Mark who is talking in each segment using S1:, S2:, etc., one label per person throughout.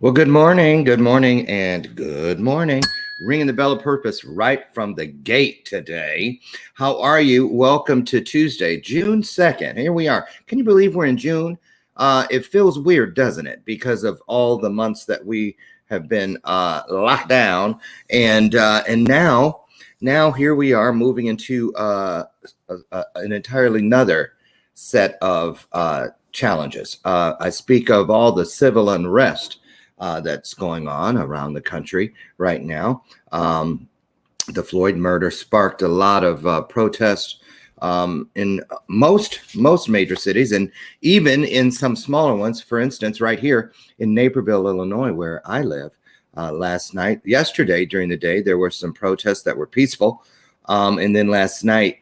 S1: Well, good morning, and good morning. Ringing the bell of purpose right from the gate today. How are you? Welcome to Tuesday, June 2nd. Here we are. Can you believe we're in June? It feels weird, doesn't it? Because of all the months that we have been locked down, and now here we are moving into an entirely another set of challenges. I speak of all the civil unrest that's going on around the country right now. The Floyd murder sparked a lot of protests in most major cities, and even in some smaller ones. For instance, right here in Naperville, Illinois, where I live, yesterday during the day, there were some protests that were peaceful, and then last night,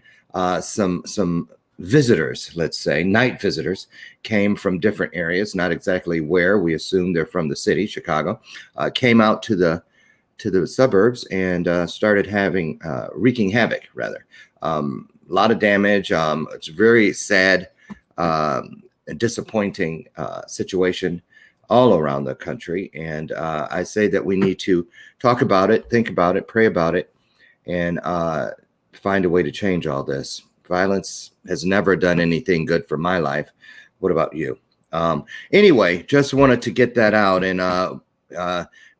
S1: some visitors, let's say night visitors, came from different areas, not exactly where. We assume they're from the city, Chicago, came out to the suburbs and started having wreaking havoc. Rather, a lot of damage. It's a very sad and disappointing situation all around the country, and I say that we need to talk about it, think about it, pray about it, and find a way to change all this. Violence has never done anything good for my life. What about you? Anyway, just wanted to get that out and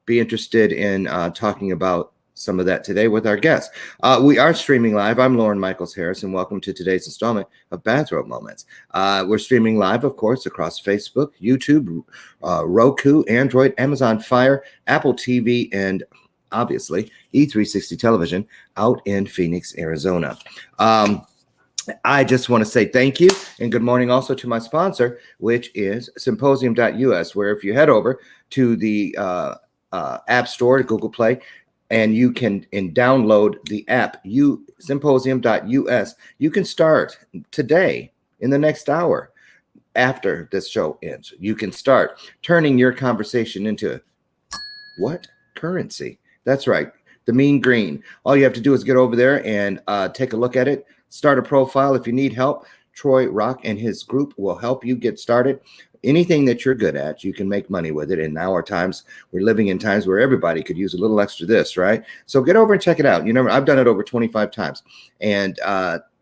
S1: be interested in talking about some of that today with our guests. We are streaming live. I'm Loren Michaels Harris, and welcome to today's installment of Bathrobe Moments. We're streaming live, of course, across Facebook, YouTube, Roku, Android, Amazon Fire, Apple TV, and obviously E360 Television out in Phoenix, Arizona. I just want to say thank you and good morning also to my sponsor, which is symposium.us, where if you head over to the App Store, Google Play, and you can download the app, symposium.us, you can start today in the next hour after this show ends. You can start turning your conversation into what? Currency. That's right. The mean green. All you have to do is get over there and take a look at it. Start a profile. If you need help, Troy Rock and his group will help you get started. Anything that you're good at, you can make money with it. And now we're living in times where everybody could use a little extra this, right? So get over and check it out. I've done it over 25 times, and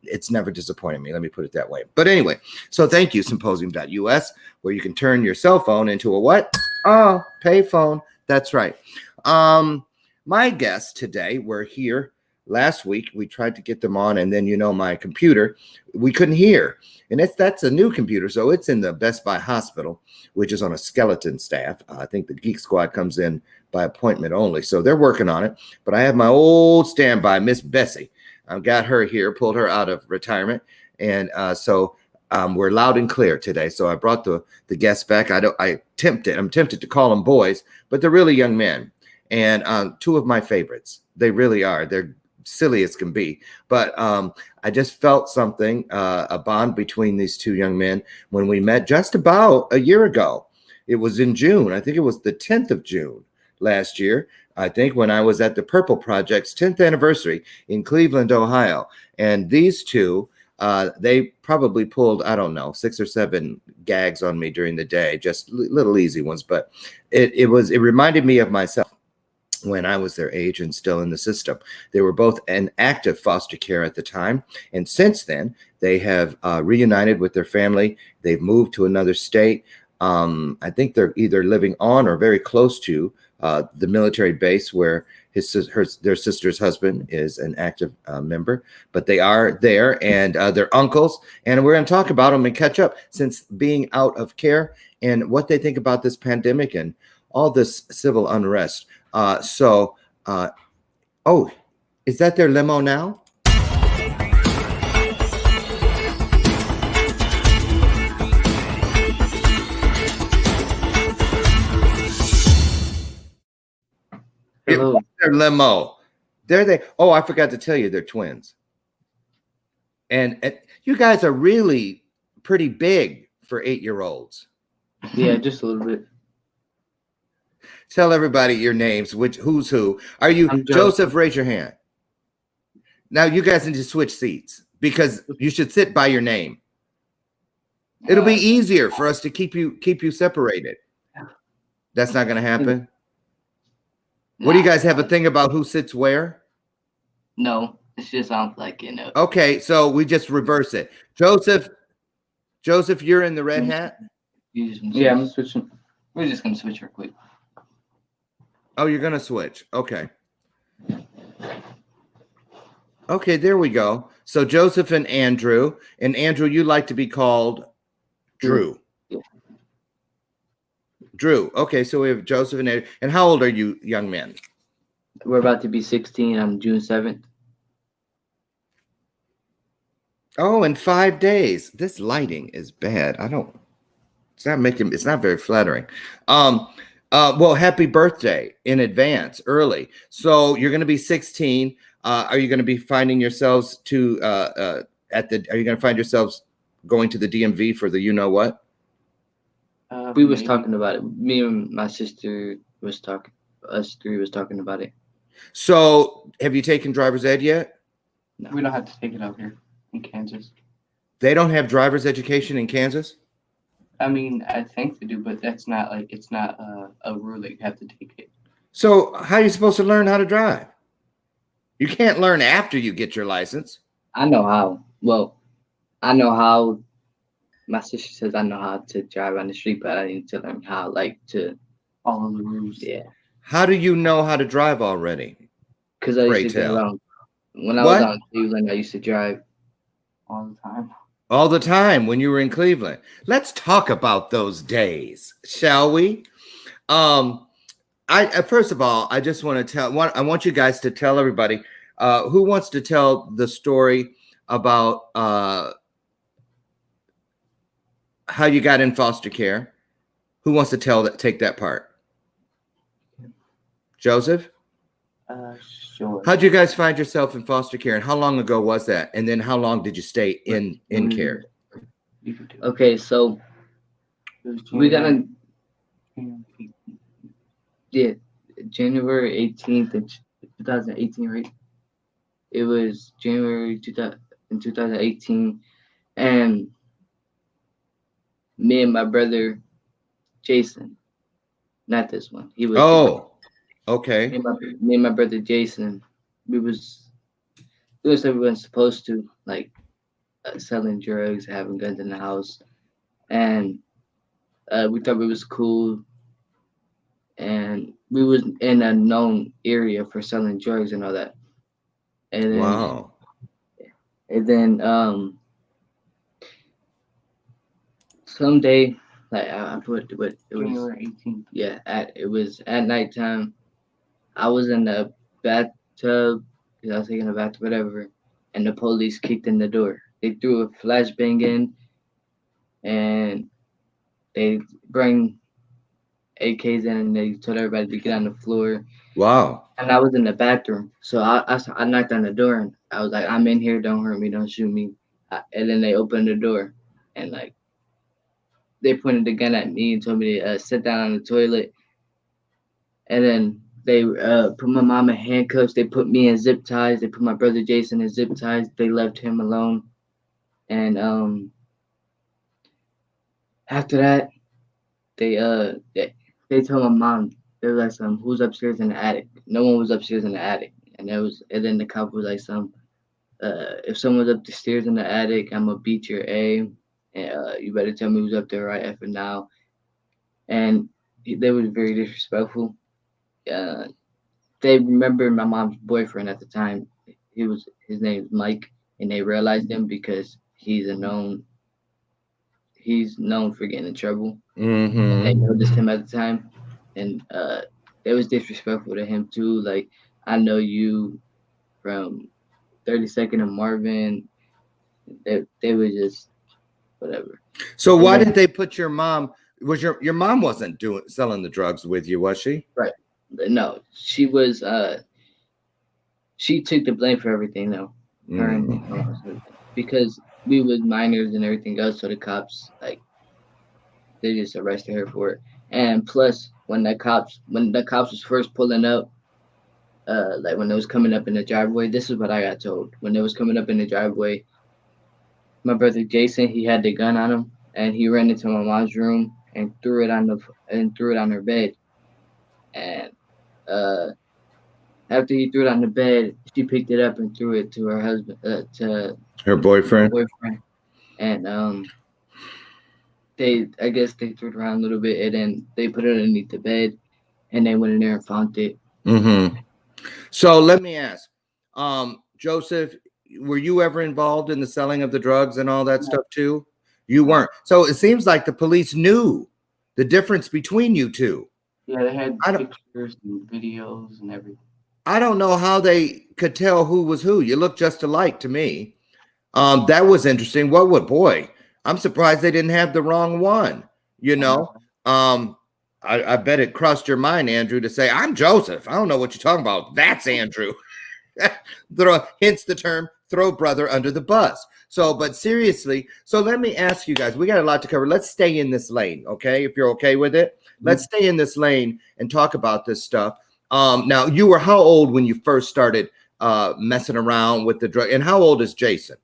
S1: it's never disappointed me. Let me put it that way. But anyway, so thank you, symposium.us, where you can turn your cell phone into a what? Oh, pay phone. That's right. My guests today were here last week. We tried to get them on, and then my computer, we couldn't hear. And that's a new computer, so it's in the Best Buy hospital, which is on a skeleton staff. I think the Geek Squad comes in by appointment only, so they're working on it. But I have my old standby, Miss Bessie. I've got her here, pulled her out of retirement, and so we're loud and clear today. So I brought the guests back. I'm tempted to call them boys, but they're really young men, and two of my favorites. They really are. They're silly as can be, but I just felt something, a bond between these two young men when we met just about a year ago. It was in June. I think it was the 10th of June last year. I think when I was at the Purple Project's 10th anniversary in Cleveland, Ohio. And these two, they probably pulled, I don't know, 6 or 7 gags on me during the day, just little easy ones. But it reminded me of myself when I was their age and still in the system. They were both in active foster care at the time. And since then, they have reunited with their family. They've moved to another state. I think they're either living on or very close to the military base where their sister's husband is an active member. But they are there, and they're uncles. And we're going to talk about them and catch up since being out of care and what they think about this pandemic and all this civil unrest. Oh, is that their limo now? It was their limo. There they. Oh, I forgot to tell you, they're twins. And you guys are really pretty big for 8-year-olds.
S2: Yeah, just a little bit.
S1: Tell everybody your names. Who's who? Are you Joseph? Raise your hand. Now you guys need to switch seats because you should sit by your name. It'll be easier for us to keep you separated. That's not going to happen. What do you guys have a thing about who sits where?
S2: No, it's just like
S1: Okay, so we just reverse it. Joseph, you're in the red hat.
S2: Yeah, I'm switching. We're just gonna switch real quick.
S1: Oh, you're gonna switch. Okay. Okay, there we go. So Joseph and Andrew, you like to be called Drew.
S2: Yeah.
S1: Drew. Okay, so we have Joseph and Andrew. And how old are you, young men?
S2: We're about to be 16 on June 7th.
S1: Oh, in 5 days. This lighting is bad. It's not very flattering. Well, happy birthday in advance, early. So you're going to be 16. Are you going to be finding yourselves are you going to find yourselves going to the DMV for the what?
S2: We was talking about it. Me and my sister was talking. Us three was talking about it.
S1: So have you taken driver's ed yet?
S2: No. We don't have to take it out here in Kansas.
S1: They don't have driver's education in Kansas?
S2: I mean, I think they do, but that's not it's not a rule that you have to take it.
S1: So how are you supposed to learn how to drive? You can't learn after you get your license.
S2: I know how. Well, I know how. My sister says I know how to drive on the street, but I need to learn how to follow the rules. Yeah.
S1: How do you know how to drive already?
S2: Because I used to go around. When I was out in Cleveland, I used to drive all the time.
S1: All the time when you were in Cleveland. Let's talk about those days, shall we? First of all, I just want to I want you guys to tell everybody who wants to tell the story about how you got in foster care. Who wants to take that part? Joseph?
S2: Sure.
S1: How'd you guys find yourself in foster care, and how long ago was that? And then how long did you stay in care?
S2: Okay, so we got January 18th in 2018, right? It was January 2018, and me and my brother Jason, not this one. He was.
S1: Oh, okay.
S2: Me and my brother Jason, we was doing stuff we weren't supposed to, like selling drugs, having guns in the house, and we thought it was cool. And we was in a known area for selling drugs and all that. And then,
S1: wow.
S2: And then someday, like I put what it was. January 18th. Yeah, it was at nighttime. I was in the bathtub because I was taking a bath, whatever, and the police kicked in the door. They threw a flashbang in, and they bring AKs in, and they told everybody to get on the floor.
S1: Wow.
S2: And I was in the bathroom, so I knocked on the door, and I was like, "I'm in here. Don't hurt me. Don't shoot me." And then they opened the door, and like they pointed the gun at me and told me to sit down on the toilet. And then they put my mom in handcuffs. They put me in zip ties. They put my brother Jason in zip ties. They left him alone. And after that, they told my mom, they were like, who's upstairs in the attic? No one was upstairs in the attic. And then the cop was like, if someone's up the stairs in the attic, I'm gonna beat your A. And you better tell me who's up there right after now. And they were very disrespectful. They remembered my mom's boyfriend at the time. His name is Mike, and they realized him because he's known for getting in trouble.
S1: Mm-hmm.
S2: And they noticed him at the time, and it was disrespectful to him too. Like, I know you from 32nd and Marvin. They were just whatever.
S1: So why did they put your mom? Was your mom wasn't selling the drugs with you, was she?
S2: Right. No, she was. She took the blame for everything, though. Her and because we was minors and everything else, so the cops they just arrested her for it. And plus, when the cops was first pulling up, like when it was coming up in the driveway, this is what I got told. When it was coming up in the driveway, my brother Jason, he had the gun on him, and he ran into my mom's room and threw it on her bed. and uh, after he threw it on the bed, she picked it up and threw it to her husband, to
S1: Her
S2: her
S1: boyfriend.
S2: boyfriend, and they, I guess they threw it around a little bit, and then they put it underneath the bed, and they went in there and found it.
S1: Mm-hmm. So let me ask, Joseph, were you ever involved in the selling of the drugs and all that
S3: No.
S1: stuff too? You weren't. So it seems like the police knew the difference between you two.
S3: Yeah, they had
S1: I don't,
S3: pictures and videos and everything.
S1: I don't know how they could tell who was who. You look just alike to me. That was interesting. What would boy? I'm surprised they didn't have the wrong one. You know, um, I bet it crossed your mind, Andrew, to say I'm Joseph. I don't know what you're talking about. That's Andrew. Hence the term throw brother under the bus. So, but seriously, so let me ask you guys, we got a lot to cover. Let's stay in this lane, okay? If you're okay with it, let's stay in this lane and talk about this stuff. Now, you were how old when you first started messing around with the drug? And how old is Jason?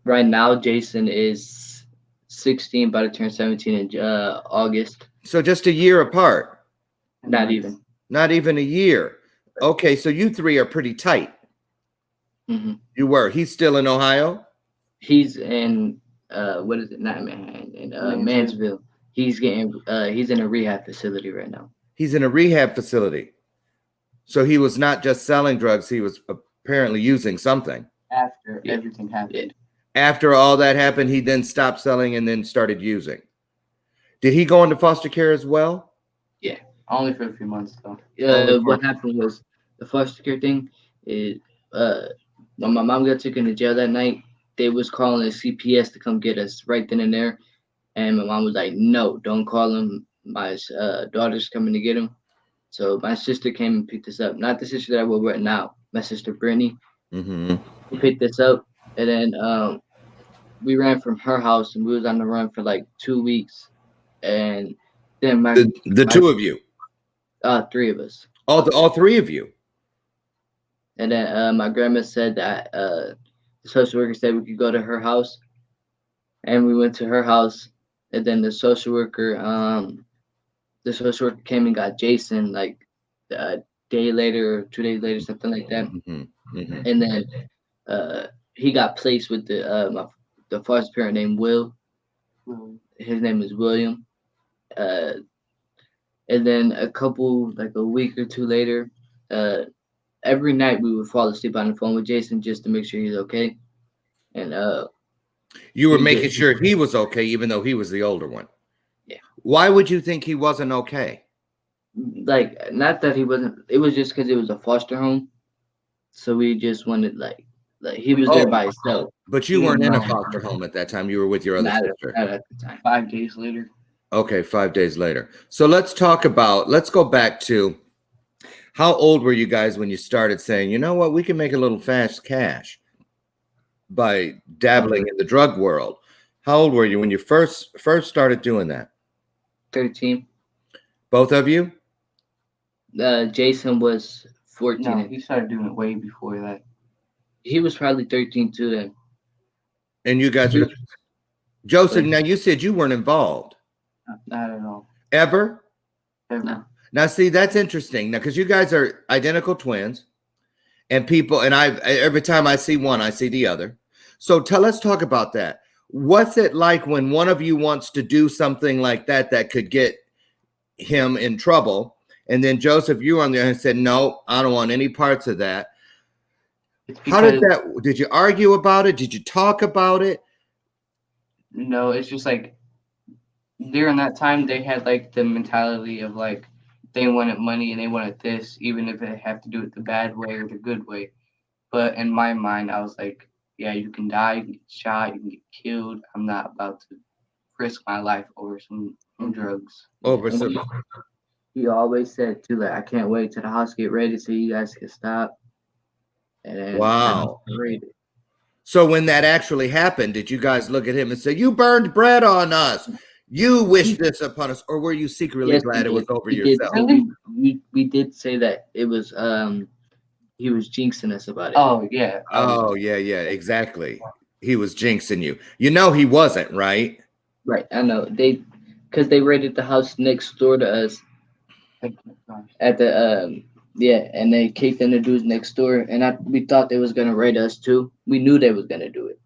S2: Right now, Jason is 16, about to turn 17 in August.
S1: So just a year apart.
S2: Not even.
S1: Not even a year. Okay, so you three are pretty tight.
S2: Mm-hmm.
S1: You were. He's still in Ohio?
S2: He's in what is it? Not Manhattan, in Mansville. He's he's in a rehab facility right now.
S1: He's in a rehab facility. So he was not just selling drugs, he was apparently using something.
S3: After everything happened.
S1: After all that happened, he then stopped selling and then started using. Did he go into foster care as well?
S2: Yeah.
S3: Only for a few months though.
S2: What happened was the foster care thing is when my mom got taken to jail that night, they was calling the CPS to come get us right then and there. And my mom was like, "No, don't call him. My daughter's coming to get him." So my sister came and picked us up. Not the sister that we're with now. My sister Brittany.
S1: Mm-hmm.
S2: She picked us up, and then we ran from her house, and we was on the run for like 2 weeks. And then
S1: the two of you,
S2: three of us,
S1: all three of you.
S2: and then my grandma said that the social worker said we could go to her house, and we went to her house, and then the social worker came and got Jason like a day later or 2 days later, something like that.
S1: Mm-hmm. Mm-hmm.
S2: And then he got placed with the foster parent named Will. His name is William. And then a week or two later, every night we would fall asleep on the phone with Jason just to make sure he's okay. And
S1: you were making sure he was okay, even though he was the older one.
S2: Yeah.
S1: Why would you think he wasn't okay?
S2: Like, not that he wasn't. It was just because it was a foster home, so we just wanted like he was there by himself.
S1: But you weren't in a foster home at that time. You were with your other sister.
S2: Not at the time.
S3: 5 days later.
S1: Okay, 5 days later. So let's go back to how old were you guys when you started saying, you know what, we can make a little fast cash by dabbling in the drug world? How old were you when you first started doing that?
S2: 13.
S1: Both of you?
S2: Jason was 14.
S3: No, he started doing it way before that.
S2: He was probably 13 too then.
S1: And you guys were Joseph, now you said you weren't involved.
S3: Not at all.
S1: Ever?
S2: No.
S1: Now, see, that's interesting. Now, because you guys are identical twins, and people, and every time I see one, I see the other. So let's talk about that. What's it like when one of you wants to do something like that could get him in trouble, and then Joseph, you on the other hand said, no, I don't want any parts of that. How did you argue about it? Did you talk about it?
S3: No, it's just like during that time they had like the mentality of like they wanted money and they wanted this, even if they have to do it the bad way or the good way. But in my mind, I was like, yeah, you can die, you can get shot, you can get killed. I'm not about to risk my life over some drugs.
S1: Over some.
S2: He always said too, like, I can't wait till the house get ready so you guys can stop. And then
S1: Wow. So when that actually happened, did you guys look at him and say, you burned bread on us? You wish this upon us? Or were you secretly glad it was over yourself?
S2: We did say that it was he was jinxing us about it.
S3: Oh yeah.
S1: Oh yeah, exactly. He was jinxing you. You know he wasn't, right?
S2: Right. I know. Because they raided the house next door to us, at the yeah, and they kicked in the dudes next door, and we thought they was gonna raid us too. We knew they was gonna do it,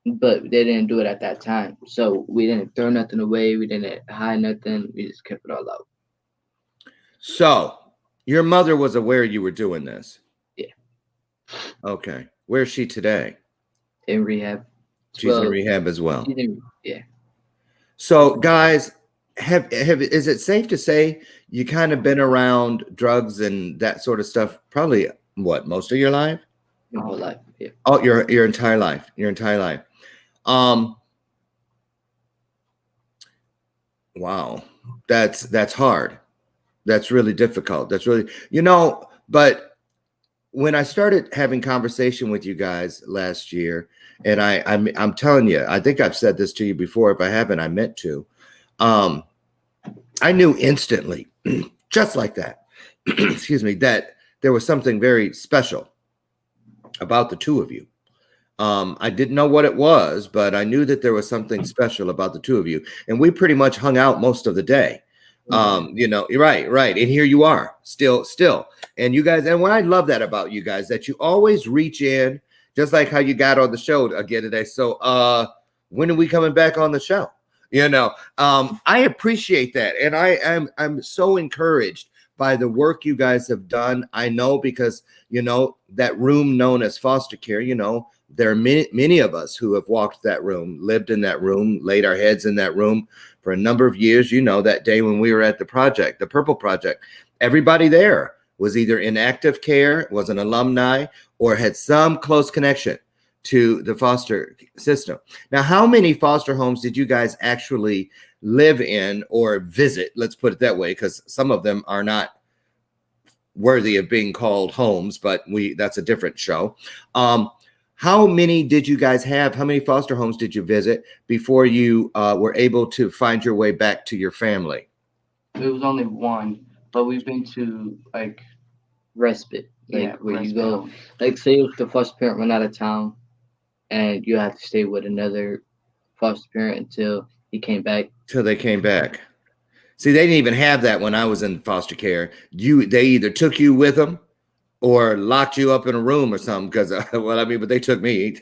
S2: but they didn't do it at that time. So we didn't throw nothing away. We didn't hide nothing. We just kept it all out.
S1: So your mother was aware you were doing this.
S2: Yeah.
S1: Okay. Where's she today?
S2: In rehab.
S1: She's in rehab as well.
S2: Yeah.
S1: So guys, is it safe to say you kind of been around drugs and that sort of stuff probably what, most of your life?
S2: My whole life. Yeah.
S1: Oh, your entire life. Your entire life. Wow. That's hard. That's really difficult. That's really, but when I started having conversation with you guys last year, and I'm telling you, I think I've said this to you before. If I haven't, I meant to. I knew instantly, just like that, excuse me, that there was something very special about the two of you. I didn't know what it was, but I knew that there was something special about the two of you. And we pretty much hung out most of the day. You're right. And here you are still. And you guys, and what I love that about you guys, that you always reach in, just like how you got on the show again today. So when are we coming back on the show? I appreciate that. And I'm so encouraged by the work you guys have done. I know because, that room known as foster care, there are many of us who have walked that room, lived in that room, laid our heads in that room for a number of years. That day when we were at the project, the Purple Project, everybody there was either in active care, was an alumni, or had some close connection to the foster system. Now, how many foster homes did you guys actually live in or visit? Let's put it that way, because some of them are not worthy of being called homes, but that's a different show. How many did you guys have? How many foster homes did you visit before you were able to find your way back to your family?
S3: It was only one, but we've been to like
S2: respite, where you go, like say if the foster parent went out of town, and you have to stay with another foster parent until he came back.
S1: Till they came back. See, they didn't even have that when I was in foster care. They either took you with them or locked you up in a room or something. Because but they took me,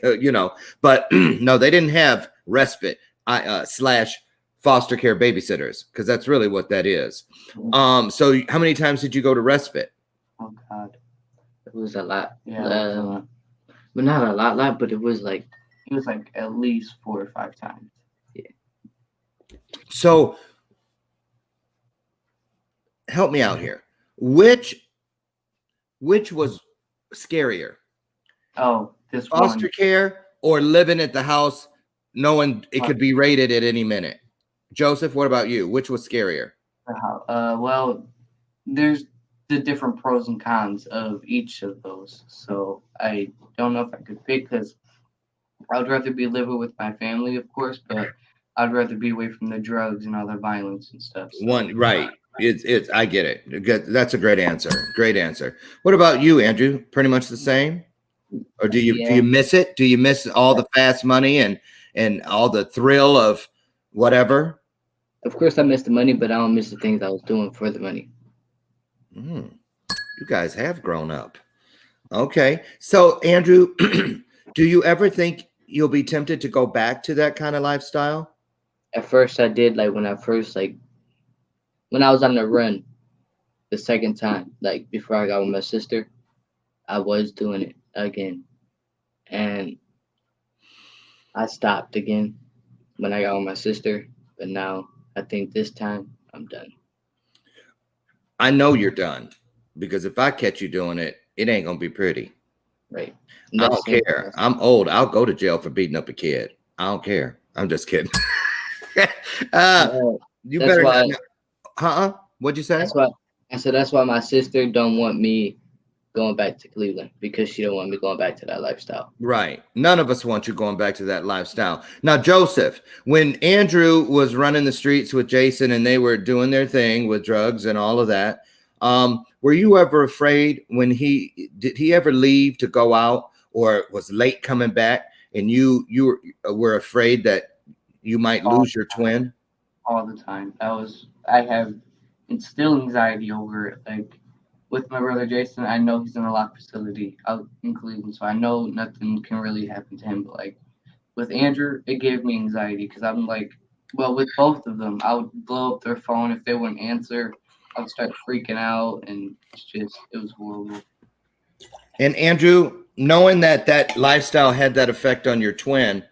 S1: But no, they didn't have respite / foster care babysitters, because that's really what that is. So how many times did you go to respite?
S3: Oh God,
S2: it was a lot.
S3: Yeah,
S2: but not a lot. But it was like
S3: at least 4 or 5 times.
S2: Yeah.
S1: So help me out here. Which was scarier?
S3: Oh, this
S1: foster care or living at the house knowing it could be raided at any minute? Joseph, what about you? Which was scarier?
S3: Well, there's the different pros and cons of each of those. So I don't know if I could pick, because I would rather be living with my family, of course, but I'd rather be away from the drugs and all the violence and stuff. So.
S1: Right. It's I get it. That's a great answer. Great answer. What about you, Andrew? Pretty much the same? Or do you miss it? Do you miss all the fast money and all the thrill of whatever?
S2: Of course I miss the money, but I don't miss the things I was doing for the money.
S1: You guys have grown up. Okay. So Andrew, do you ever think you'll be tempted to go back to that kind of lifestyle?
S2: At first I did, when I was on the run the second time, before I got with my sister, I was doing it again. And I stopped again when I got with my sister. But now I think this time I'm done.
S1: I know you're done, because if I catch you doing it, it ain't going to be pretty.
S2: Right.
S1: I don't care. I'm old. I'll go to jail for beating up a kid. I don't care. I'm just kidding. You better not. What'd you say?
S2: That's why my sister don't want me going back to Cleveland, because she don't want me going back to that lifestyle.
S1: Right. None of us want you going back to that lifestyle. Now, Joseph, when Andrew was running the streets with Jason and they were doing their thing with drugs and all of that, were you ever afraid when did he ever leave to go out or was late coming back, and you were afraid that you might lose your twin?
S3: All the time. I have instill anxiety over it. Like with my brother Jason, I know he's in a locked facility out in Cleveland, so I know nothing can really happen to him. But like with Andrew, it gave me anxiety because I'm like, well, with both of them, I would blow up their phone if they wouldn't answer. I would start freaking out, and it was horrible.
S1: And Andrew, knowing that that lifestyle had that effect on your twin,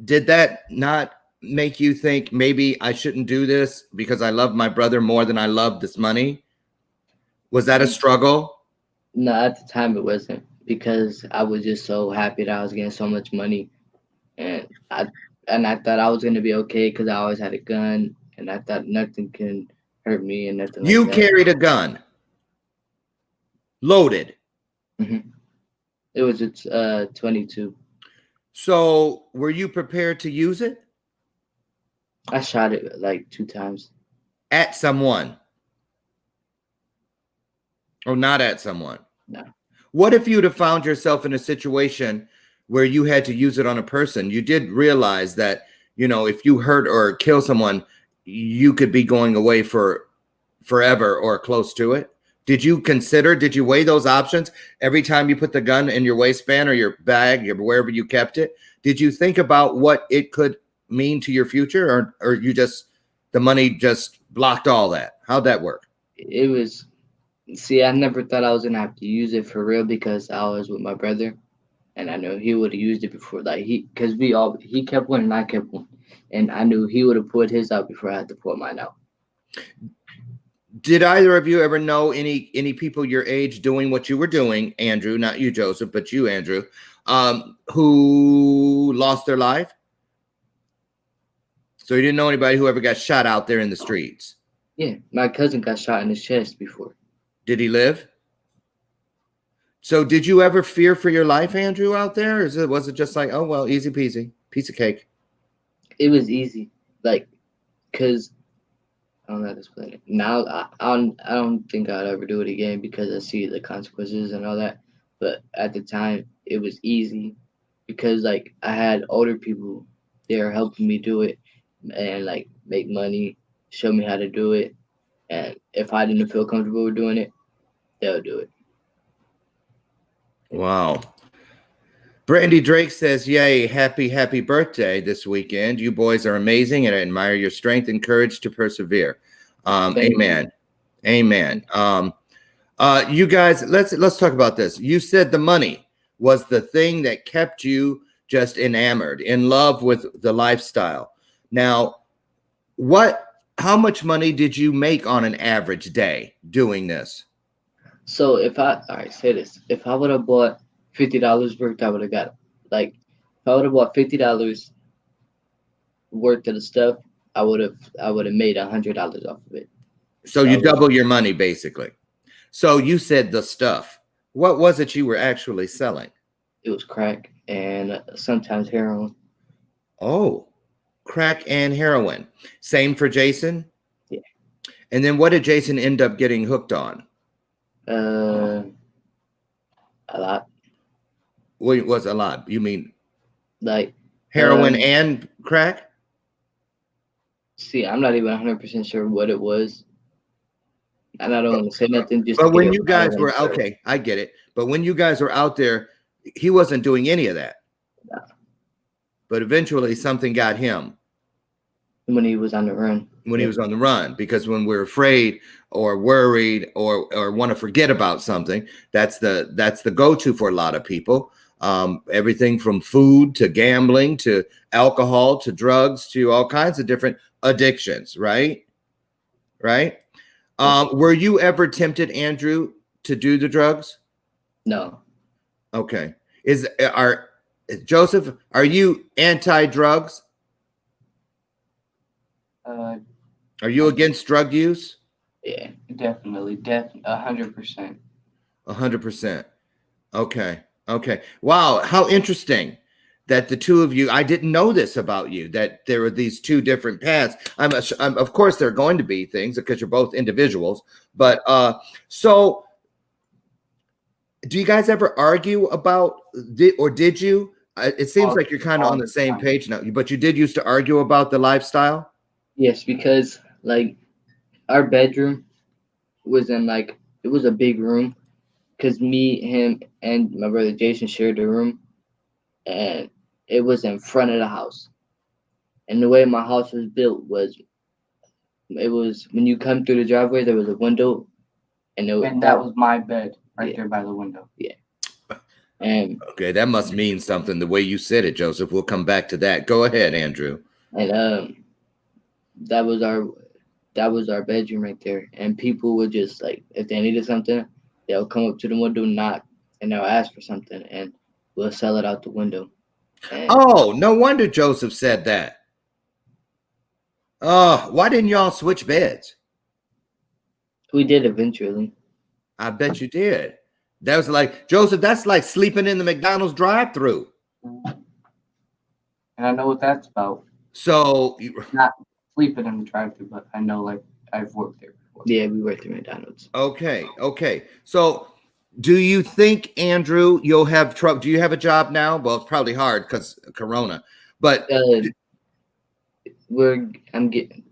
S1: did that not make you think maybe I shouldn't do this because I love my brother more than I love this money? Was that a struggle?
S2: No, at the time it wasn't because I was just so happy that I was getting so much money, and I thought I was gonna be okay because I always had a gun, and I thought nothing can hurt me and nothing
S1: You
S2: like that.
S1: carried a gun, loaded.
S2: Mm-hmm. It was a 22.
S1: So were you prepared to use it
S2: I shot it like 2 times.
S1: at someone or not at someone?
S2: No.
S1: What if you'd have found yourself in a situation where you had to use it on a person? You did realize that, you know, if you hurt or kill someone, you could be going away for forever or close to it. Did you weigh those options every time you put the gun in your waistband or your bag or wherever you kept it? Did you think about what it could mean to your future, or you just, the money just blocked all that? How'd that work?
S2: It was. See, I never thought I was gonna have to use it for real because I was with my brother, and I know he would have used it before. Like because he kept one and I kept one, and I knew he would have put his out before I had to put mine out.
S1: Did either of you ever know any people your age doing what you were doing, Andrew, not you, Joseph, but you, Andrew, who lost their life? So you didn't know anybody who ever got shot out there in the streets?
S2: Yeah, my cousin got shot in his chest before.
S1: Did he live? So did you ever fear for your life, Andrew, out there? Or was it just like, oh, well, easy peasy, piece of cake?
S2: It was easy, like, cause I don't know how to explain it. Now I don't think I'd ever do it again because I see the consequences and all that. But at the time, it was easy because like I had older people there helping me do it and like make money, show me how to do it. And if I didn't feel comfortable with doing it, they'll do it.
S1: Wow. Brandy Drake says, yay, happy birthday this weekend. You boys are amazing, and I admire your strength and courage to persevere. Amen. Amen. You guys, let's talk about this. You said the money was the thing that kept you just enamored, in love with the lifestyle. Now, how much money did you make on an average day doing this?
S2: So all right, say this. If I would have bought $50 worth, I would have got like if I would have bought $50 worth of the stuff, I would have made $100 off of it.
S1: So you double your money basically. So you said the stuff. What was it you were actually selling?
S2: It was crack and sometimes heroin.
S1: Oh, crack and heroin. Same for Jason?
S2: Yeah.
S1: And then what did Jason end up getting hooked on?
S2: A lot.
S1: What was a lot? You mean
S2: like
S1: heroin and crack?
S2: See, I'm not even 100% sure what it was. And I don't want to say nothing.
S1: But when you guys were, okay, I get it. But when you guys were out there, he wasn't doing any of that.
S2: No.
S1: But eventually something got him.
S2: When he was on the run.
S1: When he was on the run. Because when we're afraid or worried or want to forget about something, that's the go-to for a lot of people. Everything from food to gambling to alcohol to drugs to all kinds of different addictions, right? Right? Were you ever tempted, Andrew, to do the drugs?
S2: No.
S1: Okay. Joseph, are you anti-drugs? Are you against drug use?
S3: Yeah, definitely, 100%.
S1: 100%. Okay. Okay. Wow. How interesting that the two of you, I didn't know this about you, that there are these two different paths. I'm of course, there are going to be things because you're both individuals. But so do you guys ever argue about, or did you? It seems like you're kind of on the same page now, but you did used to argue about the lifestyle?
S2: Yes, because like our bedroom was in like it was a big room because me, him, and my brother Jason shared the room, and it was in front of the house. And the way my house was built was it was when you come through the driveway there was a window, and
S3: that was my bed right
S2: Yeah.
S3: there by the window.
S2: and
S1: Okay, that must mean something the way you said it, Joseph. We'll come back to that. Go ahead, Andrew.
S2: and that was our bedroom right there. And people would just like if they needed something, they'll come up to the window, knock, and they'll ask for something, and we'll sell it out the window. And
S1: Oh, no wonder Joseph said that. Oh, why didn't y'all switch beds?
S2: we did eventually.
S1: I bet you did. That was like, Joseph, that's like sleeping in the McDonald's drive-thru.
S3: And I know what that's about.
S1: So,
S3: Not sleeping in the drive-thru, but I know like I've worked there before.
S2: Yeah, we worked at McDonald's.
S1: okay. So, do you think, Andrew, you'll have trouble? Do you have a job now? Well, it's probably hard because Corona, but
S2: I'm getting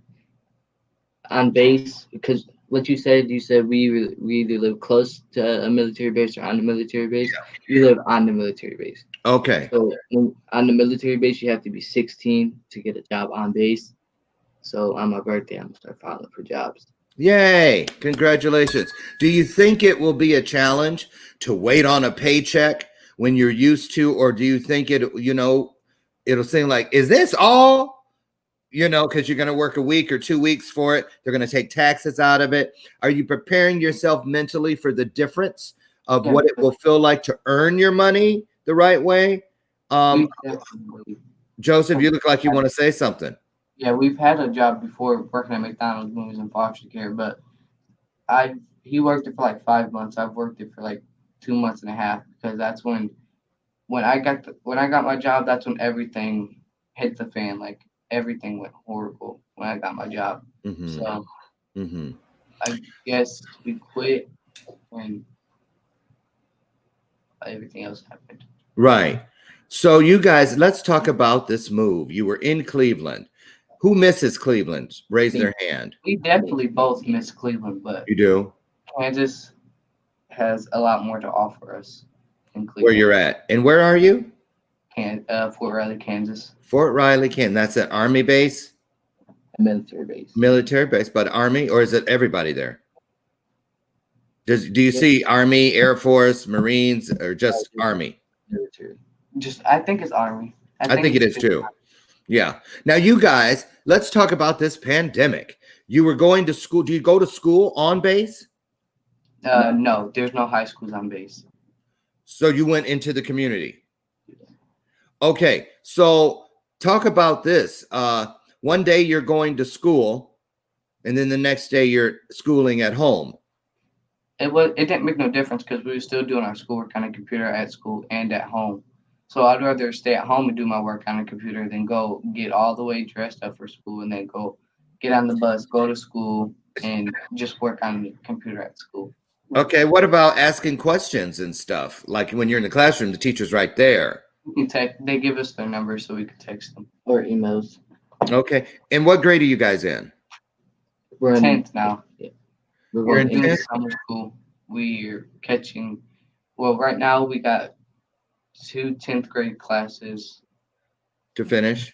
S2: on base because what you said we either live close to a military base or on the military base. You live on the military base.
S1: okay.
S2: So on the military base, you have to be 16 to get a job on base. So on my birthday, I'm gonna start filing for jobs.
S1: Yay! Congratulations. Do you think it will be a challenge to wait on a paycheck when you're used to, or do you think it'll seem like, is this all? Because you're going to work a week or 2 weeks for it. They're going to take taxes out of it. Are you preparing yourself mentally for the difference of what it will feel like to earn your money the right way? Joseph, you look like you want to say something.
S3: Yeah, we've had a job before working at McDonald's when we was in foster care, but he worked it for like 5 months. I've worked it for like 2 months and a half because that's when I got my job. That's when everything hit the fan. Like everything went horrible when I got my job.
S1: Mm-hmm.
S3: So
S1: Mm-hmm.
S3: I guess we quit when everything else happened.
S1: Right. So you guys, let's talk about this move. You were in Cleveland. Who misses Cleveland? Raise their hand.
S3: We definitely both miss Cleveland, but
S1: You do?
S3: Kansas has a lot more to offer us in Cleveland.
S1: Where you're at. And where are you?
S3: Fort Riley, Kansas.
S1: Fort Riley, Kansas. That's an Army base?
S2: A military base.
S1: Military base, but Army, or is it everybody there? Do you see Army, Air Force, Marines, or just Army?
S2: Military.
S3: I think it's Army.
S1: I think it is too. Yeah. Now, you guys, let's talk about this pandemic. You were going to school. Do you go to school on base?
S3: No, there's no high schools on base.
S1: So you went into the community. Okay. So talk about this. One day you're going to school, and then the next day you're schooling at home.
S3: It didn't make no difference because we were still doing our schoolwork on a computer at school and at home. So I'd rather stay at home and do my work on a computer than go get all the way dressed up for school and then go get on the bus, go to school, and just work on the computer at school.
S1: Okay, what about asking questions and stuff? Like when you're in the classroom, the teacher's right there.
S3: They give us their number so we can text them.
S2: Or emails.
S1: Okay, and what grade are you guys in?
S3: We're in 10th now.
S2: Yeah.
S1: We're in
S3: doing summer school. We're catching. Well, right now we got 2 10th grade classes
S1: to finish.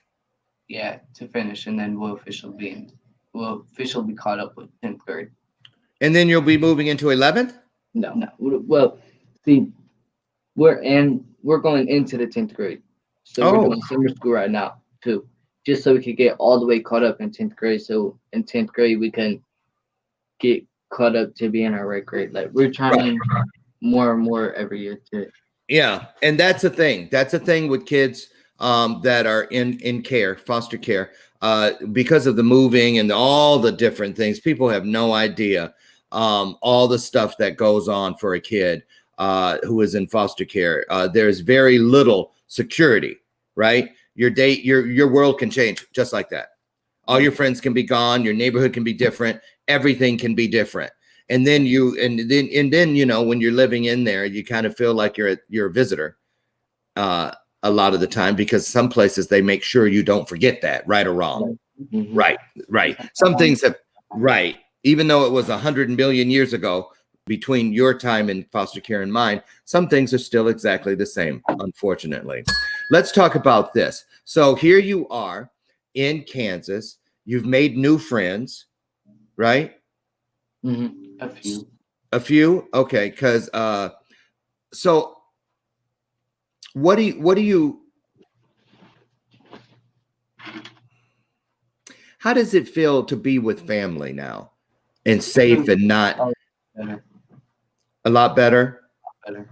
S3: Yeah, to finish, and then we'll officially be caught up with 10th grade.
S1: And then you'll be moving into 11th?
S2: No. Well, see, we're going into the 10th grade, so we're doing summer school right now too, just so we could get all the way caught up in 10th grade. So in 10th grade we can get caught up to be in our right grade. Like we're trying more and more every year to.
S1: Yeah, and that's a thing. That's a thing with kids that are in care, foster care, because of the moving and all the different things. People have no idea all the stuff that goes on for a kid who is in foster care. There's very little security, right? Your world can change just like that. All your friends can be gone. Your neighborhood can be different. Everything can be different. And then you know, when you're living in there, you kind of feel like you're a visitor a lot of the time, because some places they make sure you don't forget that, right or wrong.
S2: Mm-hmm.
S1: Right. Some things have, right. Even though it was 100 million years ago between your time in foster care and mine, some things are still exactly the same, unfortunately. Let's talk about this. So here you are in Kansas. You've made new friends, right?
S2: Mm-hmm.
S3: A few.
S1: A few? Okay, because so what do you how does it feel to be with family now and safe and not
S3: Better.
S1: a lot better?
S3: Better.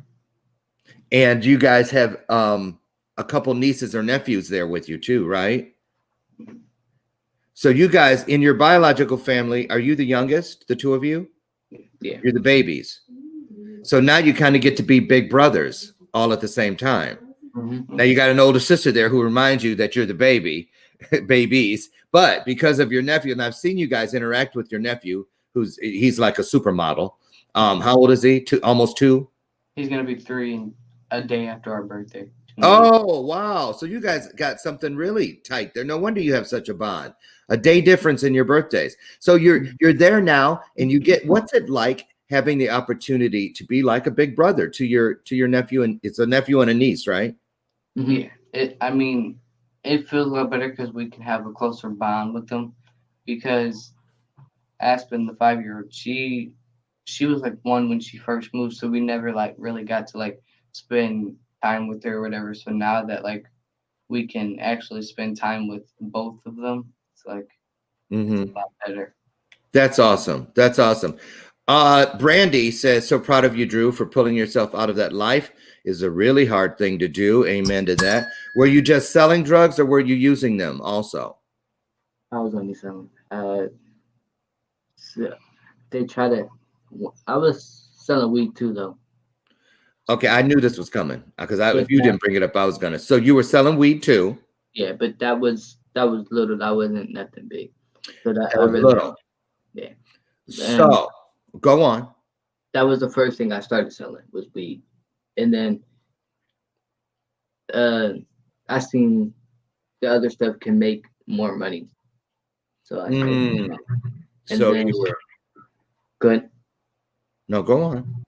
S1: And you guys have a couple nieces or nephews there with you too, right? So you guys in your biological family, are you the youngest, the two of you?
S2: Yeah.
S1: You're the babies. So now you kind of get to be big brothers all at the same time.
S2: Mm-hmm.
S1: Now you got an older sister there who reminds you that you're the babies. But because of your nephew, and I've seen you guys interact with your nephew, he's like a supermodel. How old is he? Almost 2?
S3: He's gonna be 3 a day after our birthday.
S1: Oh, wow. So you guys got something really tight there. No wonder you have such a bond. A day difference in your birthdays. So you're there now, and you get, what's it like having the opportunity to be like a big brother to your nephew? And it's a nephew and a niece, right?
S2: Mm-hmm.
S3: Yeah. I mean, it feels a lot better because we can have a closer bond with them. Because Aspen, the 5-year-old, she was like 1 when she first moved, so we never like really got to like spend time with her or whatever. So now that like we can actually spend time with both of them, it's like
S1: Mm-hmm.
S3: a lot better.
S1: That's awesome. That's awesome. Brandy says, so proud of you, Drew, for pulling yourself out of that life is a really hard thing to do. Amen to that. Were you just selling drugs or were you using them also?
S2: I was only selling. So they try to. I was selling weed too, though.
S1: Okay, I knew this was coming because
S2: But
S1: if you didn't bring it up, I was gonna. So you were selling weed too.
S2: yeah, but that was little. That wasn't nothing big. So that
S1: That
S2: I
S1: was
S2: really
S1: little.
S2: yeah. And
S1: So go on.
S2: that was the first thing I started selling was weed, and then I seen the other stuff can make more money, so I started doing that. And
S1: So
S2: then
S1: you were
S2: good,
S1: no, go on.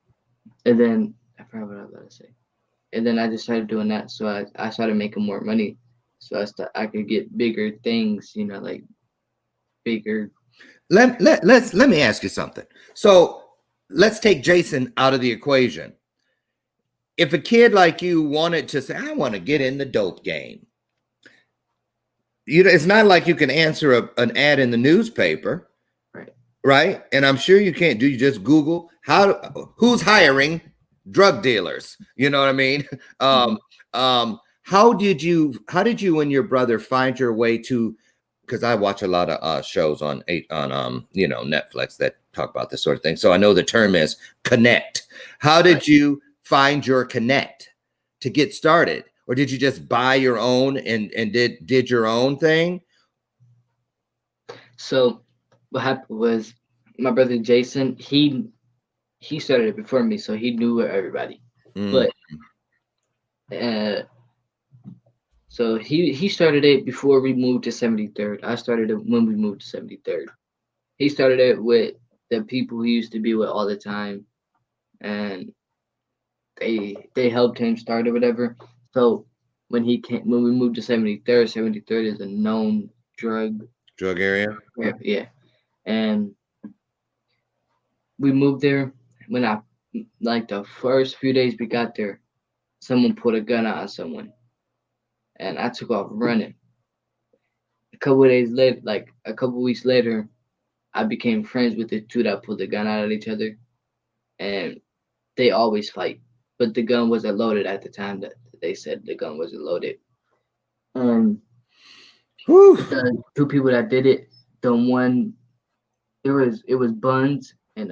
S2: and then I forgot what I was about to say. And then I just started doing that, so I started making more money, so I could get bigger things, like bigger.
S1: Let me ask you something. So let's take Jason out of the equation. If a kid like you wanted to say, I want to get in the dope game, it's not like you can answer an ad in the newspaper, right? And I'm sure you can't. You just Google who's hiring drug dealers? You know what I mean? How did you and your brother find your way to? Because I watch a lot of shows on Netflix that talk about this sort of thing. So I know the term is connect. How did you find your connect to get started? Or did you just buy your own and did your own thing?
S2: So what happened was my brother Jason, he started it before me, so he knew everybody. But so he started it before we moved to 73rd. I started it when we moved to 73rd. He started it with the people he used to be with all the time, and they helped him start or whatever. So when we moved to 73rd, 73rd is a known drug
S1: area.
S2: Yeah, and we moved there. When I like the first few days we got there, someone put a gun out on someone, and I took off running. A couple of days later, like a couple weeks later, I became friends with the two that pulled the gun out at each other, and they always fight. But the gun wasn't loaded at the time that they said the gun wasn't loaded. The two people that did it, the one it was Buns and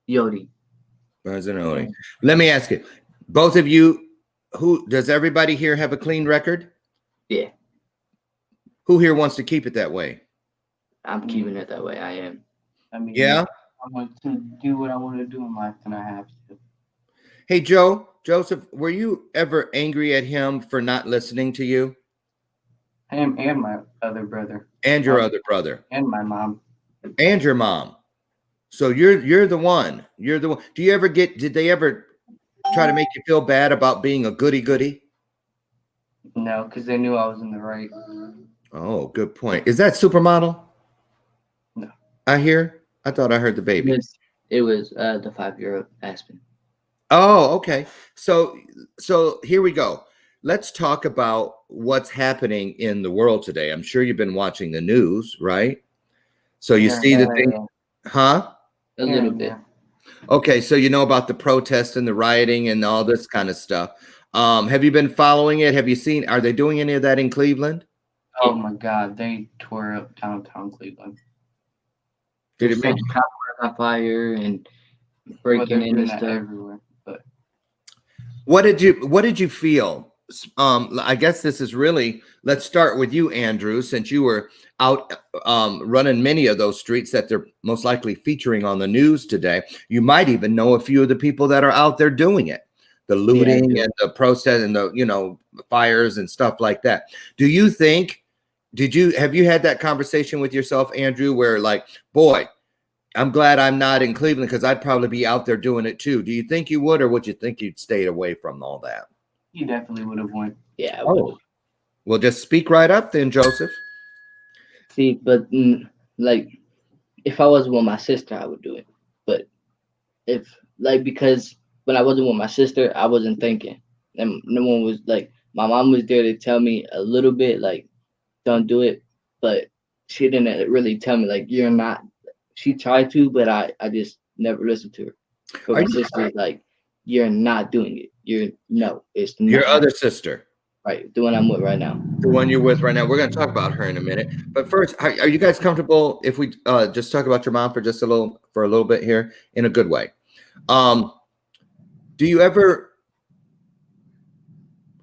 S2: Yodi.
S1: Buns and Yodi. Let me ask you, both of you, who does everybody here have a clean record?
S2: Yeah.
S1: Who here wants to keep it that way?
S2: I'm keeping it that way. I am.
S3: I mean,
S1: yeah.
S3: I want to do what I want to do in life, and I have to.
S1: Hey, Joseph, were you ever angry at him for not listening to you?
S3: Him and my other brother.
S1: And your other brother.
S3: And my mom.
S1: And your mom. So you're the one. You're the one. Did they ever try to make you feel bad about being a goody goody?
S3: No, because they knew I was in the right.
S1: Oh, good point. Is that supermodel?
S3: No.
S1: I thought I heard the baby.
S2: It was the 5-year-old Aspen.
S1: Oh, okay. So here we go. Let's talk about what's happening in the world today. I'm sure you've been watching the news, right? So you see the thing, huh?
S2: A little bit.
S1: Okay, so you know about the protest and the rioting and all this kind of stuff. Have you been following it? Have you seen, are they doing any of that in Cleveland?
S3: Oh my God, they tore up downtown Cleveland.
S1: Did it make
S2: copper on fire and breaking in and stuff
S3: everywhere? But
S1: what did you feel? I guess this is really, let's start with you, Andrew, since you were out running many of those streets that they're most likely featuring on the news today. You might even know a few of the people that are out there doing it, the looting and the protest and the fires and stuff like that. Do you think, have you had that conversation with yourself, Andrew, where like, boy, I'm glad I'm not in Cleveland because I'd probably be out there doing it too. Do you think you would, or would you think you'd stayed away from all that?
S3: You definitely would have went.
S2: Yeah.
S1: Well, just speak right up then, Joseph.
S2: See, but like, if I wasn't with my sister, I would do it. But because when I wasn't with my sister, I wasn't thinking, and no one was like, my mom was there to tell me a little bit, like, don't do it, but she didn't really tell me, like, you're not. She tried to, but I just never listened to her. But my sister's like, you're not doing it. It's not
S1: your other sister.
S2: Right, the one I'm with right now.
S1: The one you're with right now. We're going to talk about her in a minute. But first, are you guys comfortable if we just talk about your mom for just a little bit here in a good way? Do you ever?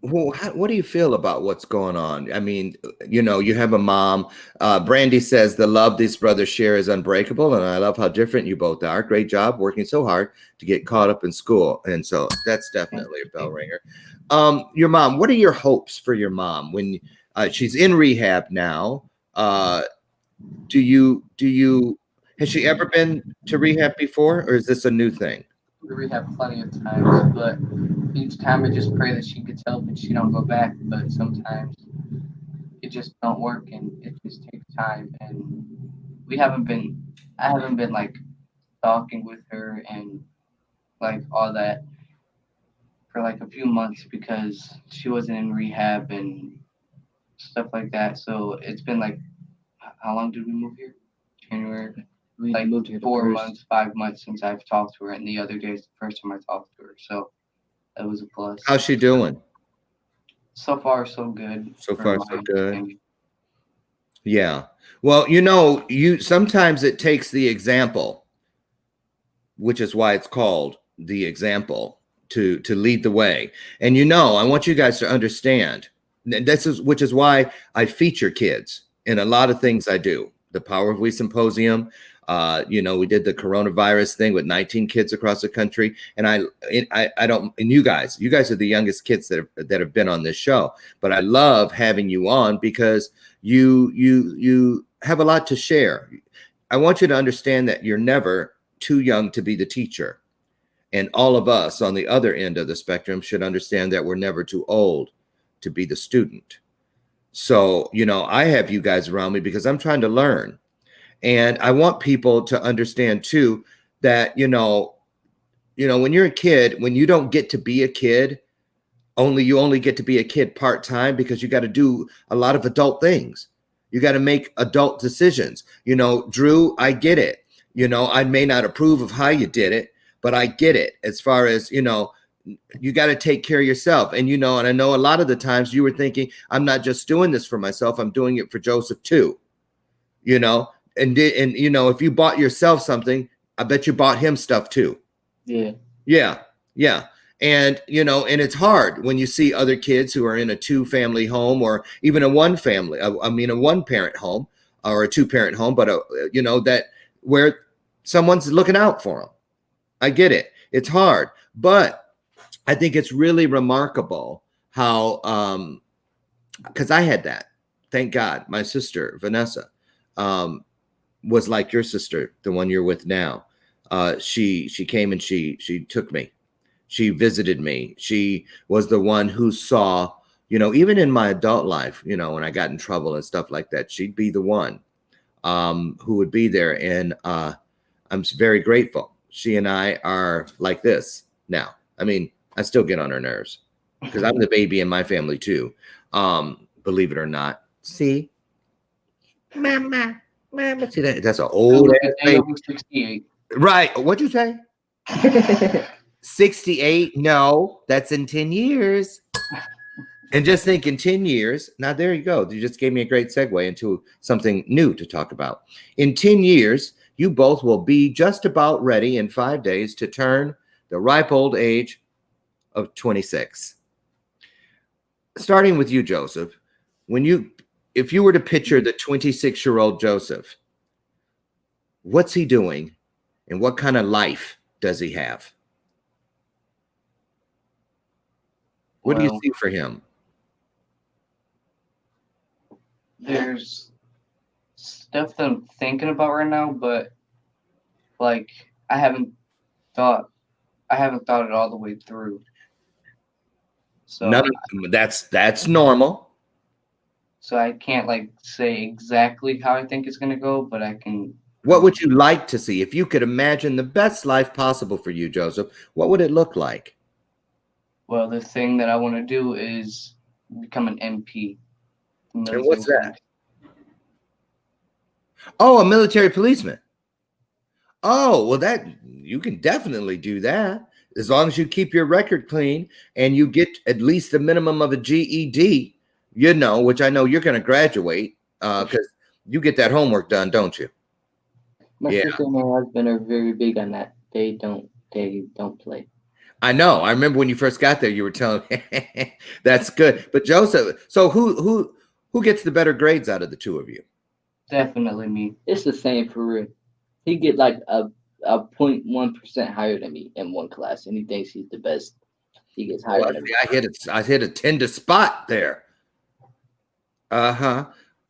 S1: What do you feel about what's going on? I mean, you have a mom. Brandy says the love these brothers share is unbreakable, and I love how different you both are. Great job working so hard to get caught up in school, and so that's definitely a bell ringer. Your mom. What are your hopes for your mom when she's in rehab now? Has she ever been to rehab before, or is this a new thing?
S3: Rehab plenty of times, but each time I just pray that she gets help and she don't go back. But sometimes it just don't work, and it just takes time. And I haven't been like talking with her and like all that for like a few months because she wasn't in rehab and stuff like that. So it's been like, how long did we move here? January.
S2: We
S3: like
S2: moved here
S3: 4 months, 5 months since I've talked to her, and the other day is the first time I talked to her. So that was a plus.
S1: How's she doing?
S3: So far, so good.
S1: So far, so good. Yeah. Well, you sometimes it takes the example, which is why it's called the example, to lead the way. And I want you guys to understand which is why I feature kids in a lot of things I do. The Power of We Symposium. We did the coronavirus thing with 19 kids across the country, and I don't. And you guys are the youngest kids that have been on this show. But I love having you on because you have a lot to share. I want you to understand that you're never too young to be the teacher, and all of us on the other end of the spectrum should understand that we're never too old to be the student. So I have you guys around me because I'm trying to learn. And I want people to understand too that, when you're a kid, when you don't get to be a kid, you only get to be a kid part-time because you got to do a lot of adult things. You got to make adult decisions. Drew, I get it. I may not approve of how you did it, but I get it as far as, you got to take care of yourself. And, and I know a lot of the times you were thinking, I'm not just doing this for myself, I'm doing it for Joseph too, And if you bought yourself something, I bet you bought him stuff too.
S2: Yeah.
S1: And, and it's hard when you see other kids who are in a 2-family home or even a 1-parent home or a 2-parent home, but, that where someone's looking out for them. I get it. It's hard, but I think it's really remarkable how, because I had that. thank God, my sister Vanessa was like your sister, the one you're with now. She came and she took me. She visited me. She was the one who saw, even in my adult life, when I got in trouble and stuff like that, she'd be the one who would be there. And I'm very grateful. She and I are like this now. I mean, I still get on her nerves because I'm the baby in my family too. Believe it or not. See, mama, see that's an old ass baby.
S3: 68.
S1: Right. What'd you say? 68? No, that's in 10 years. And just think in 10 years, now there you go. You just gave me a great segue into something new to talk about. In 10 years, you both will be just about ready in 5 days to turn the ripe old age of 26. Starting with you, Joseph, if you were to picture the 26-year-old Joseph, what's he doing and what kind of life does he have? What do you see for him?
S3: There's stuff that I'm thinking about right now, but like I haven't thought it all the way through. So
S1: that's normal.
S3: So I can't like say exactly how I think it's gonna go, but I can.
S1: What would you like to see? If you could imagine the best life possible for you, Joseph, what would it look like?
S3: Well, the thing that I want to do is become an MP.
S1: And what's that? Oh, a military policeman. Oh, well, that you can definitely do that as long as you keep your record clean and you get at least the minimum of a GED, which I know you're going to graduate because you get that homework done, don't you?
S2: My sister and my husband are very big on that. They don't play.
S1: I know. I remember when you first got there, you were telling me that's good. But Joseph, so who gets the better grades out of the two of you?
S3: Definitely me.
S2: It's the same for real. He get like a 0.1% higher than me in one class, and he thinks he's the best. He gets higher than me.
S1: I hit a tender spot there.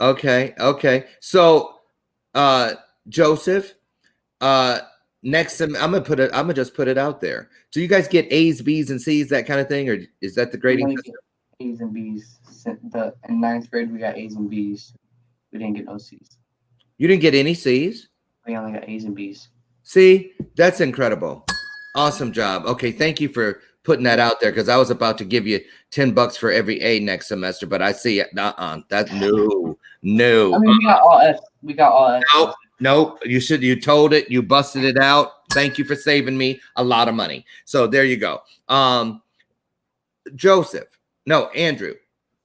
S1: Okay. So, Joseph, next I'm gonna just put it out there. Do you guys get A's, B's, and C's, that kind of thing, or is that the grading system?
S3: A's and B's. In ninth grade, we got A's and B's. We didn't get no C's.
S1: You didn't get any C's?
S3: We only got A's and B's.
S1: See, that's incredible. Awesome job. Okay, thank you for putting that out there because I was about to give you $10 for every A next semester, but I see it. That's no.
S3: I mean, we got all F's. We got all F's.
S1: Nope. You told it. You busted it out. Thank you for saving me a lot of money. So there you go. Andrew,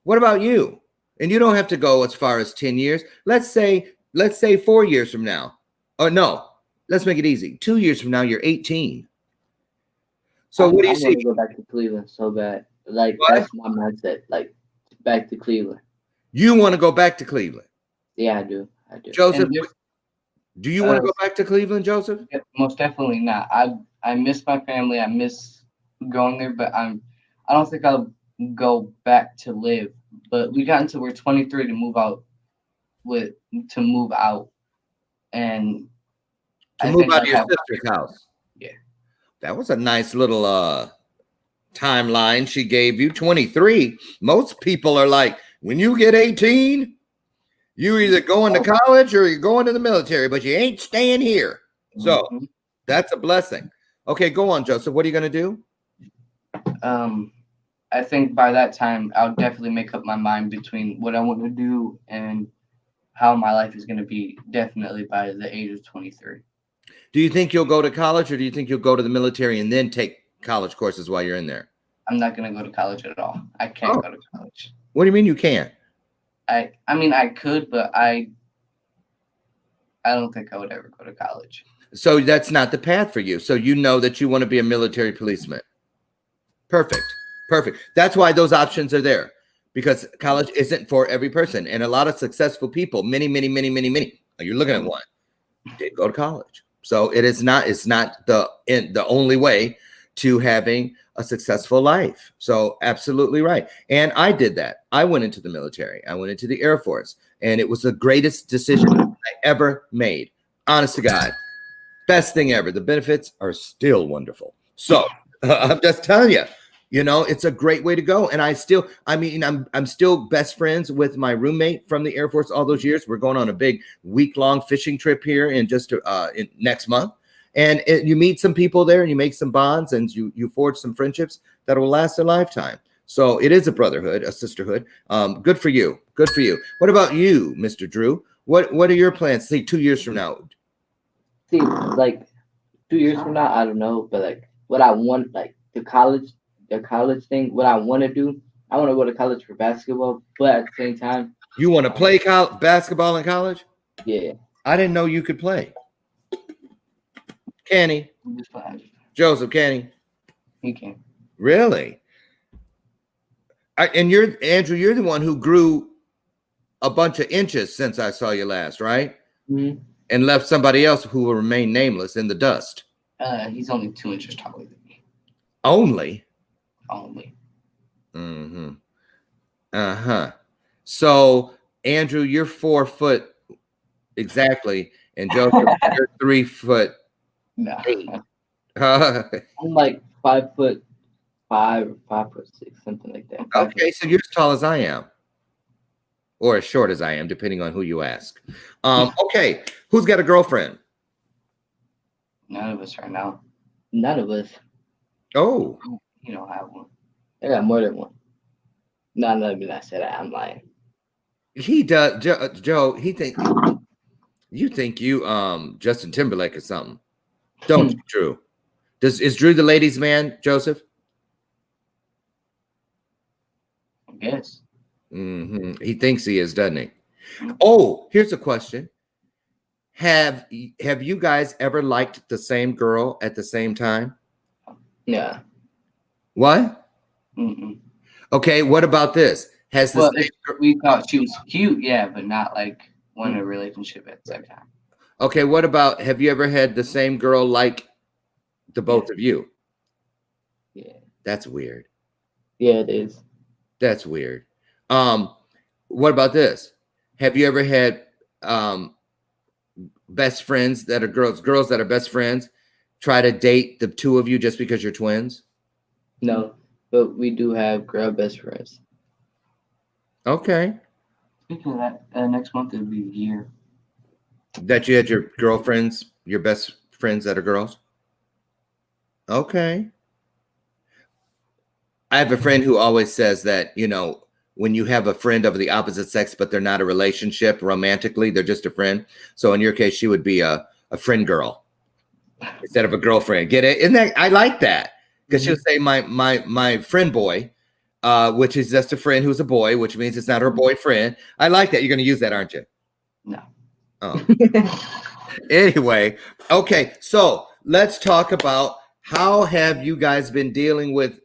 S1: what about you? And you don't have to go as far as 10 years. Let's say 4 years from now. Oh, no. Let's make it easy. 2 years from now, you're 18. So what do you see?
S2: I want to go back to Cleveland so bad. Like, what? That's my mindset. Like, back to Cleveland.
S1: You want to go back to Cleveland?
S2: Yeah, I do.
S1: Joseph, do you want to go back to Cleveland, Joseph?
S3: Most definitely not. I miss my family. I miss going there, but I don't think I'll go back to live. But we got until we're 23 to move out. And
S1: to move out of your sister's house.
S3: Yeah,
S1: that was a nice little timeline she gave you. 23. Most people are like, when you get 18, you either going to college or you're going to the military, but you ain't staying here. So that's a blessing. Okay, go on, Joseph. What are you going to do?
S3: I think by that time, I'll definitely make up my mind between what I want to do and how my life is going to be, definitely by the age of 23.
S1: Do you think you'll go to college, or do you think you'll go to the military and then take college courses while you're in there?
S3: I'm not going to go to college at all. I can't go to college.
S1: What do you mean you can't?
S3: I mean, I could, but I don't think I would ever go to college.
S1: So that's not the path for you. So you know that you want to be a military policeman. Perfect. That's why those options are there, because college isn't for every person. And a lot of successful people, many, you're looking at one, did go to college. So it's not the only way to having a successful life. So absolutely right. And I did that. I went into the military. I went into the Air Force, and it was the greatest decision I ever made. Honest to God, best thing ever. The benefits are still wonderful. So I'm just telling you, it's a great way to go. And I'm still best friends with my roommate from the Air Force all those years. We're going on a big week-long fishing trip here in next month. And you meet some people there, and you make some bonds, and you forge some friendships that will last a lifetime. So it is a brotherhood, a sisterhood. Good for you. Good for you. What about you, Mr. Drew? What are your plans? Say 2 years from now.
S2: See, like 2 years from now, I don't know, but like what I want, like the college thing, what I want to do, I want to go to college for basketball, but at the same time,
S1: you want to play basketball in college?
S2: Yeah.
S1: I didn't know you could play. Kenny, Joseph, Kenny,
S3: he can.
S1: Really? And Andrew, you're the one who grew a bunch of inches since I saw you last, right?
S2: Mm-hmm.
S1: And left somebody else who will remain nameless in the dust.
S3: He's only 2 inches taller than me.
S1: Only?
S3: Mm-hmm.
S1: Uh-huh. So, Andrew, you're 4 foot exactly, and Joseph, you're 3 foot.
S3: No.
S2: I'm like 5'5" or 5'6", something like that.
S1: Okay, so you're as tall as I am. Or as short as I am, depending on who you ask. Okay, who's got a girlfriend?
S3: None of us right now.
S2: None of us.
S1: Oh.
S3: You don't have one.
S2: I got more than one. No, let me not say that. I'm lying.
S1: He does, Joe. You think you Justin Timberlake or something? Don't you, Drew? Is Drew the ladies' man, Joseph?
S3: I guess.
S1: Mm-hmm. He thinks he is, doesn't he? Oh, here's a question. Have you guys ever liked the same girl at the same time?
S2: Yeah.
S1: What?
S3: Mm-mm.
S1: Okay, what about this?
S3: We thought she was cute, yeah, but not like in a relationship at the same time.
S1: Okay, what about, have you ever had the same girl like the both of you?
S2: Yeah.
S1: That's weird.
S2: Yeah, it is.
S1: That's weird. What about this? Have you ever had best friends that are girls that are best friends try to date the two of you just because you're twins?
S2: No, but we do have girl best friends.
S1: Okay.
S3: Speaking of that, next month it'll be a year.
S1: That you had your girlfriends, your best friends that are girls? Okay. I have a friend who always says that, when you have a friend of the opposite sex, but they're not a relationship romantically, they're just a friend. So in your case, she would be a friend girl instead of a girlfriend. Get it? Isn't that, I like that. Because she'll say my friend boy, which is just a friend who's a boy, which means it's not her boyfriend. I like that. You're going to use that, aren't you?
S3: No.
S1: Oh. Anyway, okay. So let's talk about how have you guys been dealing with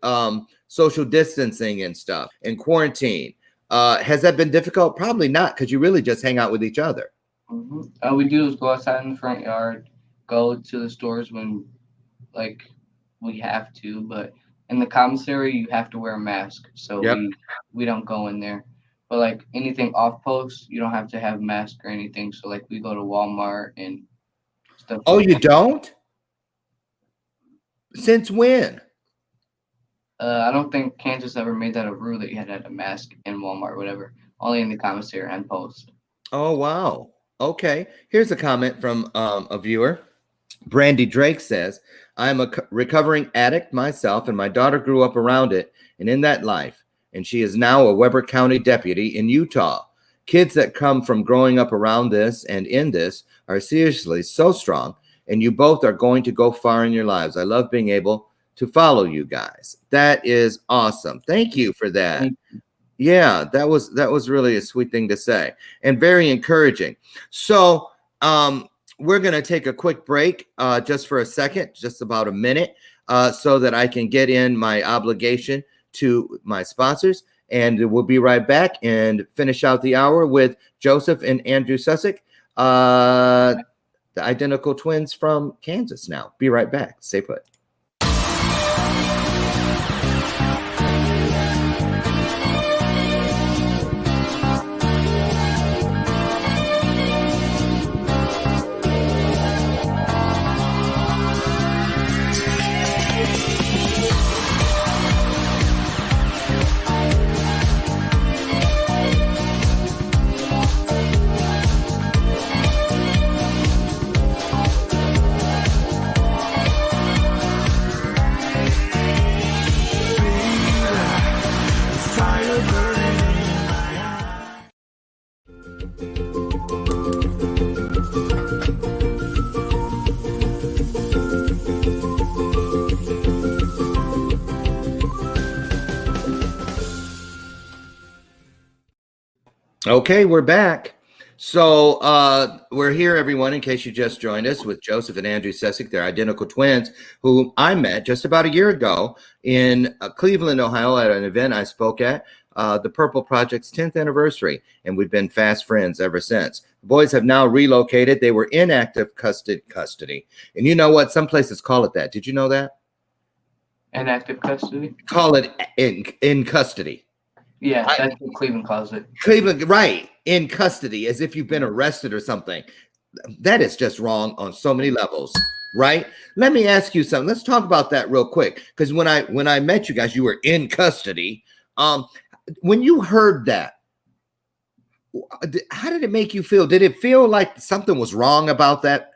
S1: social distancing and stuff and quarantine? Has that been difficult? Probably not, because you really just hang out with each other.
S3: Mm-hmm. All we do is go outside in the front yard, go to the stores when we have to, but in the commissary you have to wear a mask, so we don't go in there. But anything off post, you don't have to have a mask or anything. So we go to Walmart and stuff.
S1: Oh, you don't? Since when?
S3: I don't think Kansas ever made that a rule that you had to have a mask in Walmart or whatever. Only in the commissary and post.
S1: Oh, wow. Okay. Here's a comment from a viewer. Brandy Drake says, I'm a recovering addict myself, and my daughter grew up around it and in that life, and she is now a Weber County deputy in Utah. Kids that come from growing up around this and in this are seriously so strong, and you both are going to go far in your lives. I love being able to follow you guys. That is awesome. Thank you for that. Yeah, that was really a sweet thing to say and very encouraging. So, we're going to take a quick break just for a second, just about a minute, so that I can get in my obligation to my sponsors. And we'll be right back and finish out the hour with Joseph and Andrew Sussick, the identical twins from Kansas now. Be right back. Stay put. Okay, we're back. So we're here, everyone, in case you just joined us, with Joseph and Andrew Sessick. They're identical twins who I met just about a year ago in Cleveland, Ohio, at an event I spoke at, the Purple Project's 10th anniversary, and we've been fast friends ever since. The boys have now relocated. They were in active custody. And you know what? Some places call it that. Did you know that?
S3: Inactive custody.
S1: Call it in custody.
S3: Yeah, that's what Cleveland calls it.
S1: Cleveland, right, in custody, as if you've been arrested or something. That is just wrong on so many levels, right? Let me ask you something. Let's talk about that real quick, because when I met you guys, you were in custody. When you heard that, how did it make you feel? Did it feel like something was wrong about that?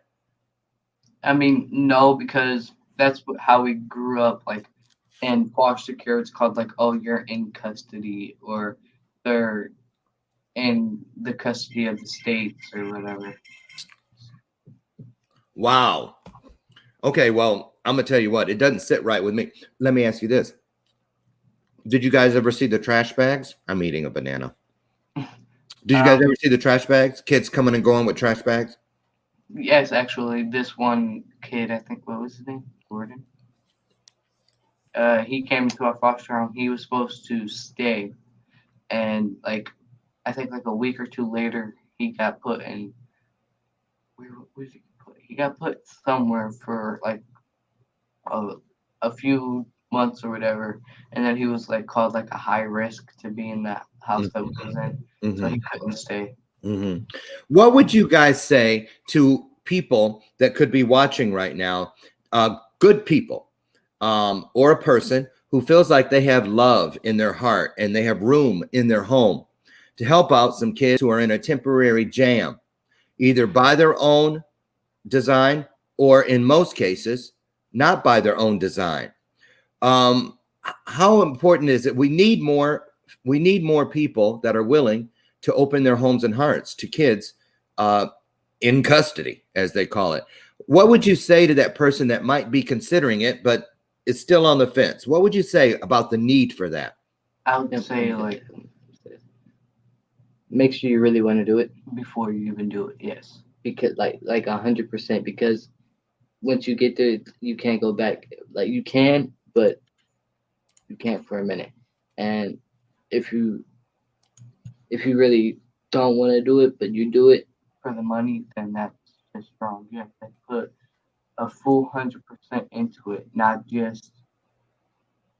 S3: I mean, no, because that's how we grew up. Like in foster care, it's called like, oh, you're in custody, or they're in the custody of the states or whatever.
S1: Wow. Okay, well, I'm gonna tell you what, it doesn't sit right with me. Let me ask you this. Did you guys ever see the trash bags? I'm eating a banana. Did you guys ever see the trash bags? Kids coming and going with trash bags?
S3: Yes, actually, this one kid, I think, what was his name? Loren. He came to our foster home. He was supposed to stay, and like, I think like a week or two later, he got put in. Where did he get put? He got put somewhere for like a few months or whatever, and then he was like called like a high risk to be in that house that we was in, so he couldn't stay.
S1: What would you guys say to people that could be watching right now, good people, or a person who feels like they have love in their heart and they have room in their home to help out some kids who are in a temporary jam, either by their own design or in most cases, not by their own design? How important is it? We need more people that are willing to open their homes and hearts to kids in custody, as they call it. What would you say to that person that might be considering it, but is still on the fence? What would you say about the need for that?
S3: I would say like
S2: make sure you really want to do it
S3: before you even do it. Yes,
S2: because like 100%, because once you get there, you can't go back. Like you can, but you can't for a minute. And if you really don't want to do it, but you do it
S3: for the money, then that's just wrong. You have to put a full 100% into it, not just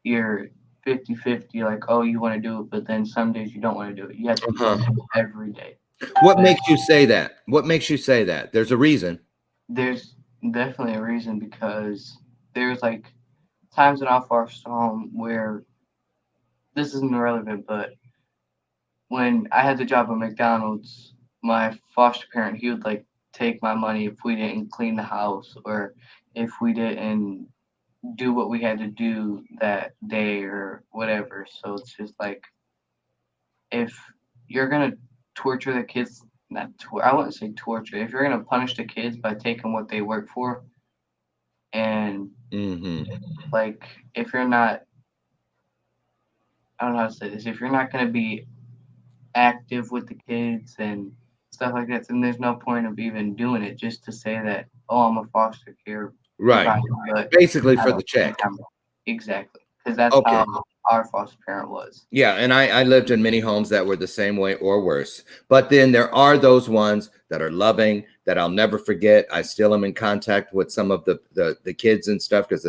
S3: your 50-50, like, oh, you want to do it, but then some days you don't want to do it. You have to do it every day.
S1: What makes you say that? What makes you say that? There's a reason.
S3: There's definitely a reason, because there's like times in our foster home where this isn't irrelevant, but when I had the job at McDonald's, my foster parent, he would like take my money if we didn't clean the house, or if we didn't do what we had to do that day or whatever. So it's just like, if you're gonna torture the kids, I wouldn't say torture. If you're gonna punish the kids by taking what they work for, and like if you're not, I don't know how to say this. If you're not gonna be active with the kids and stuff like that, then there's no point of even doing it, just to say that, oh, I'm a foster care
S1: right,
S3: but
S1: basically for the check.
S3: Exactly, because that's how our foster parent was.
S1: Yeah, and I lived in many homes that were the same way or worse. But then there are those ones that are loving, that I'll never forget. I still am in contact with some of the kids and stuff, because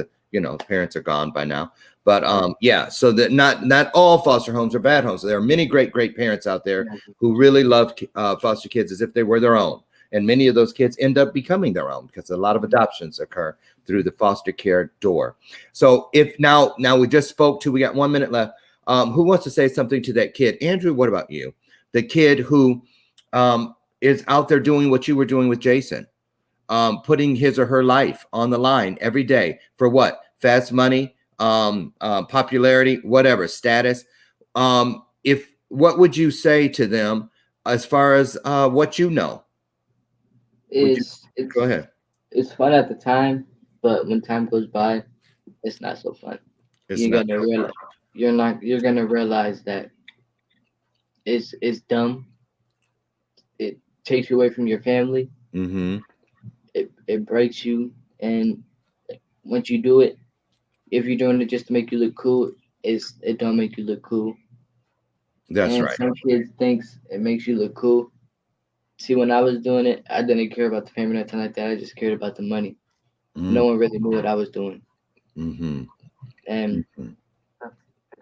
S1: parents are gone by now. But yeah, so that not all foster homes are bad homes. There are many great parents out there who really love foster kids as if they were their own. And many of those kids end up becoming their own, because a lot of adoptions occur through the foster care door. So if now we just spoke to, we got 1 minute left. Who wants to say something to that kid? Andrew, what about you? The kid who is out there doing what you were doing with Jason, putting his or her life on the line every day for what? Fast money, popularity, whatever, status. What would you say to them as far as what you know? Go ahead.
S2: It's fun at the time, but when time goes by, it's not so fun. You're gonna realize that it's dumb, it takes you away from your family.
S1: Mm-hmm.
S2: It breaks you, and once you do it, if you're doing it just to make you look cool, it don't make you look cool.
S1: That's
S2: And
S1: right.
S2: some kids thinks it makes you look cool. See, when I was doing it, I didn't care about the fame or nothing like that. I just cared about the money. No one really knew what I was doing.
S1: Mm-hmm.
S2: And
S1: Mm-hmm.
S3: Except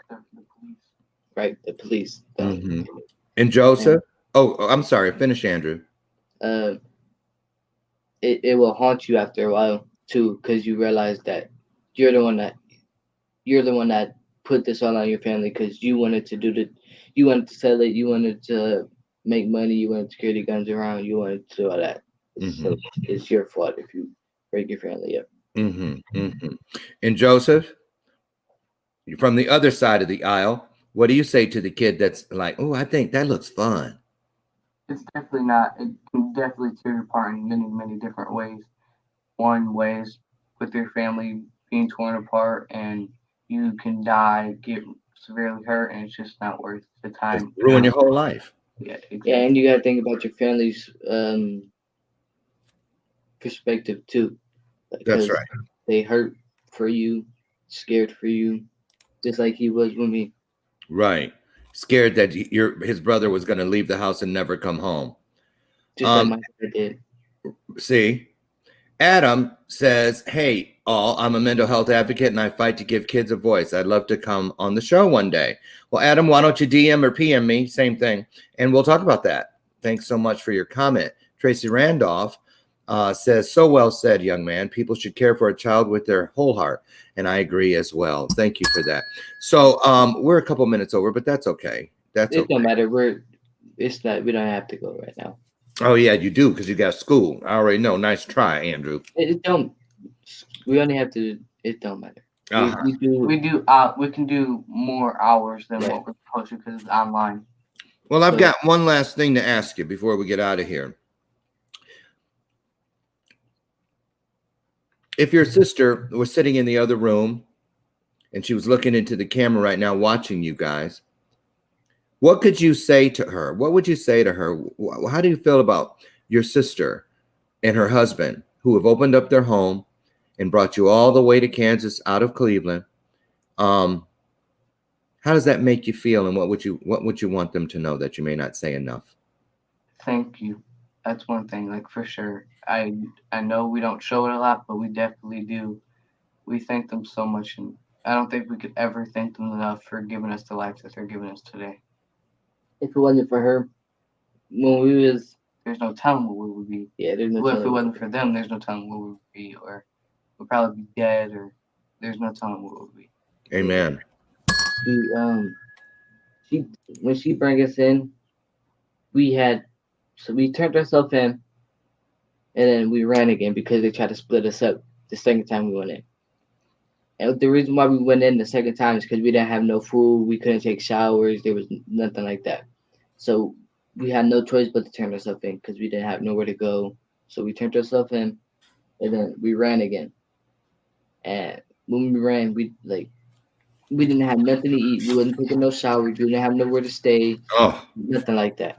S3: for the police.
S2: right, the police.
S1: Mm-hmm. And
S2: And
S1: Joseph? Oh, I'm sorry. Finish, Andrew.
S2: uh, it will haunt you after a while too, because you realize that you're the one that you're the one that put this all on your family because you wanted to you wanted to sell it, you wanted to make money, you wanted to carry the guns around, you wanted to do all that.
S1: Mm-hmm.
S2: So it's your fault if you break your family up.
S1: Mm-hmm. Mm-hmm. And Joseph, you're from the other side of the aisle. What do you say to the kid that's like, oh, I think that looks fun?
S3: It's definitely not. It can definitely tear you apart in many, many different ways. One way is with your family being torn apart, and you can die, get severely hurt, and it's just not worth the
S1: Just
S3: time.
S1: ruin your whole life.
S3: Yeah,
S2: Yeah,
S3: exactly.
S2: and you gotta think about your family's perspective too,
S1: That's
S2: because
S1: right.
S2: they hurt for you, scared for you, just like he was with me,
S1: Right. Scared that his brother was going to leave the house and never come home.
S2: just like my dad did.
S1: See, Adam says, hey, all, I'm a mental health advocate and I fight to give kids a voice. I'd love to come on the show one day. Well, Adam, why don't you DM or PM me? Same thing. And we'll talk about that. Thanks so much for your comment. Tracy Randolph says, so well said, young man. People should care for a child with their whole heart. And I agree as well. Thank you for that. So we're a couple minutes over, but that's okay. That's
S2: It
S1: okay.
S2: don't matter. It's not. We don't have to go right now.
S1: Oh, yeah, you do because you got school. I already know. Nice try, Andrew.
S2: It don't. We only have to. It don't matter.
S1: Uh-huh.
S2: We do.
S3: We can do more hours than
S2: Right.
S3: what we're supposed to because it's online.
S1: Well, I've
S2: So-
S1: got one last thing to ask you before we get out of here. If your sister was sitting in the other room and she was looking into the camera right now, watching you guys, what could you say to her? What would you say to her? How do you feel about your sister and her husband who have opened up their home and brought you all the way to Kansas out of Cleveland? How does that make you feel? And what would you want them to know that you may not say enough?
S3: Thank you. That's one thing, like for sure. I know we don't show it a lot, but we definitely do. We thank them so much, and I don't think we could ever thank them enough for giving us the life that they're giving us today.
S2: If it wasn't for her, when we was
S3: There's no telling what we would be.
S2: there's no
S3: Well, if it
S2: telling.
S3: wasn't for them, there's no telling what we would be, or we'd probably be dead, or there's no telling what we would be.
S1: Amen.
S2: She when she brought us in, we turned ourselves in, and then we ran again because they tried to split us up the second time we went in. And the reason why we went in the second time is because we didn't have no food, we couldn't take showers, there was nothing like that. So we had no choice but to turn ourselves in because we didn't have nowhere to go. So we turned ourselves in, and then we ran again. And when we ran, we didn't have nothing to eat. We wasn't taking no showers. We didn't have nowhere to stay.
S1: Oh,
S2: Nothing like that.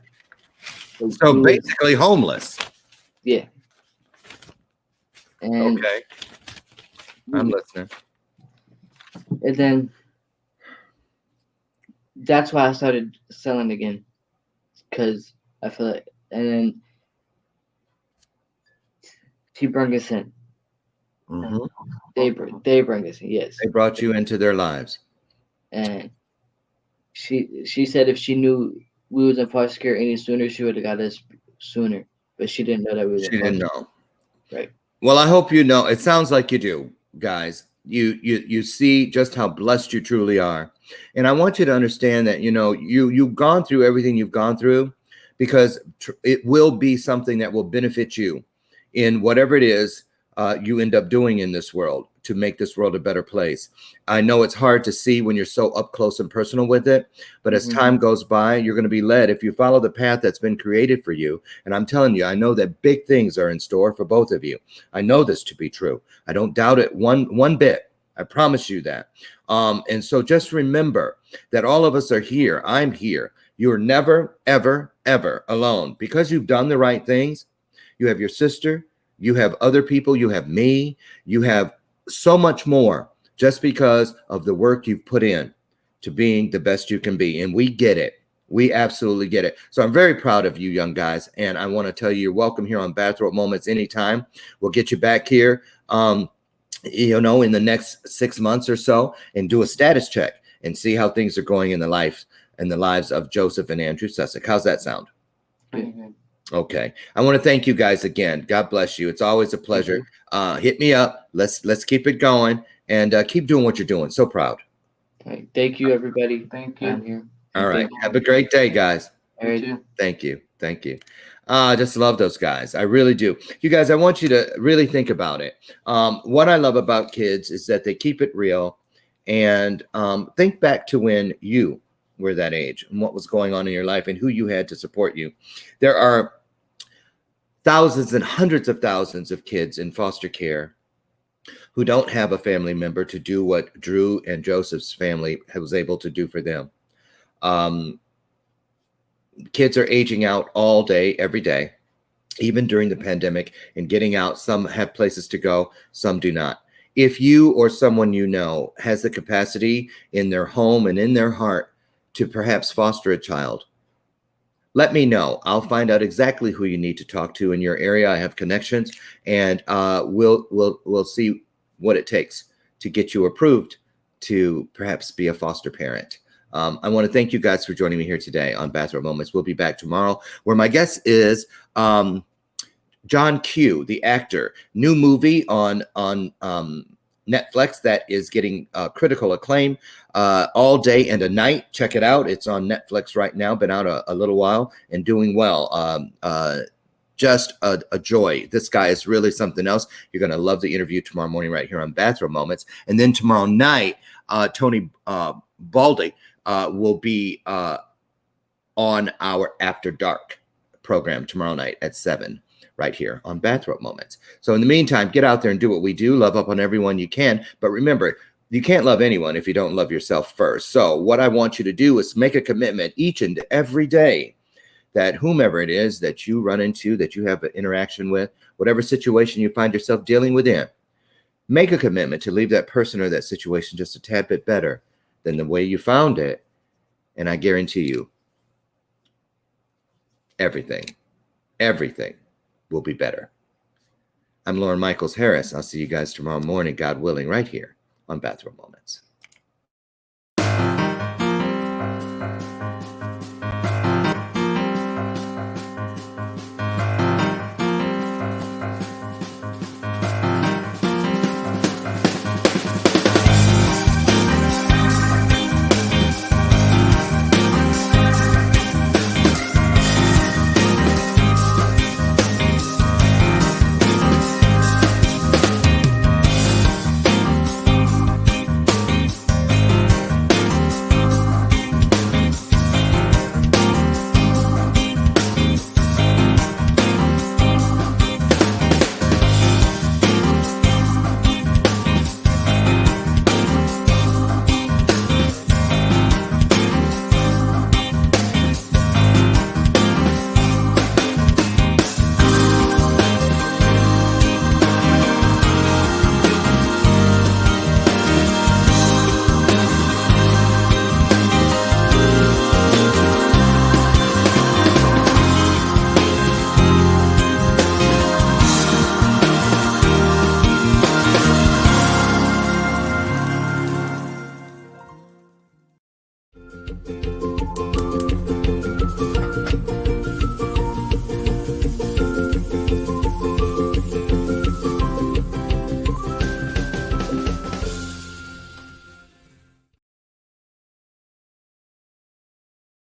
S1: so basically homeless.
S2: Yeah. And
S1: Okay. I'm listening.
S2: And then that's why I started selling again, because I feel like, and then she brought us in.
S1: Mhm.
S2: They bring us in, yes.
S1: They brought you into their lives.
S2: And she said if she knew we was in foster care any sooner, she would have got us sooner. But she didn't know that we was
S1: She
S2: in
S1: didn't
S2: foster
S1: know.
S2: Right.
S1: Well, I hope you know. It sounds like you do, guys. You see just how blessed you truly are, and I want you to understand that you've gone through everything you've gone through because it will be something that will benefit you in whatever it is you end up doing in this world to make this world a better place. I know it's hard to see when you're so up close and personal with it, but as time goes by, you're going to be led if you follow the path that's been created for you. And I'm telling you, I know that big things are in store for both of you. I know this to be true. I don't doubt it one bit. I promise you that. And so just remember that all of us are here. I'm here. You're never, ever, ever alone because you've done the right things. You have your sister, you have other people, you have me, you have so much more just because of the work you've put in to being the best you can be. And we get it. We absolutely get it. So I'm very proud of you young guys. And I want to tell you, you're welcome here on Bathrobe Moments anytime. We'll get you back here, in the next 6 months or so and do a status check and see how things are going in the lives of Joseph and Andrew Sussick. How's that sound? Okay. I want to thank you guys again. God bless you. It's always a pleasure. Hit me up. Let's keep it going and keep doing what you're doing. So proud.
S2: Right. Thank you, everybody.
S3: Thank you.
S2: I'm here.
S1: All right. Have a great day, guys.
S3: You too.
S1: Thank you. Thank you. I just love those guys. I really do. You guys, I want you to really think about it. What I love about kids is that they keep it real and think back to when you were that age and what was going on in your life and who you had to support you. There are thousands and hundreds of thousands of kids in foster care who don't have a family member to do what Drew and Joseph's family was able to do for them. Kids are aging out all day, every day, even during the pandemic and getting out. Some have places to go, some do not. If you or someone you know has the capacity in their home and in their heart to perhaps foster a child, let me know. I'll find out exactly who you need to talk to in your area. I have connections, and we'll see what it takes to get you approved to perhaps be a foster parent. I want to thank you guys for joining me here today on Bathrobe Moments. We'll be back tomorrow, where my guest is John Q, the actor. New movie on Netflix that is getting critical acclaim, All Day and a Night. Check it out. It's on Netflix right now. Been out a little while and doing well. Just a joy. This guy is really something else. You're going to love the interview tomorrow morning right here on Bathrobe Moments. And then tomorrow night, Tony Baldy will be on our After Dark program tomorrow night at 7 right here on Bathrobe Moments. So in the meantime, get out there and do what we do. Love up on everyone you can. But remember, you can't love anyone if you don't love yourself first. So what I want you to do is make a commitment each and every day that whomever it is that you run into, that you have an interaction with, whatever situation you find yourself dealing within, make a commitment to leave that person or that situation just a tad bit better than the way you found it. And I guarantee you, everything will be better. I'm Loren Michaels Harris. I'll see you guys tomorrow morning, God willing, right here on Bathrobe Moments.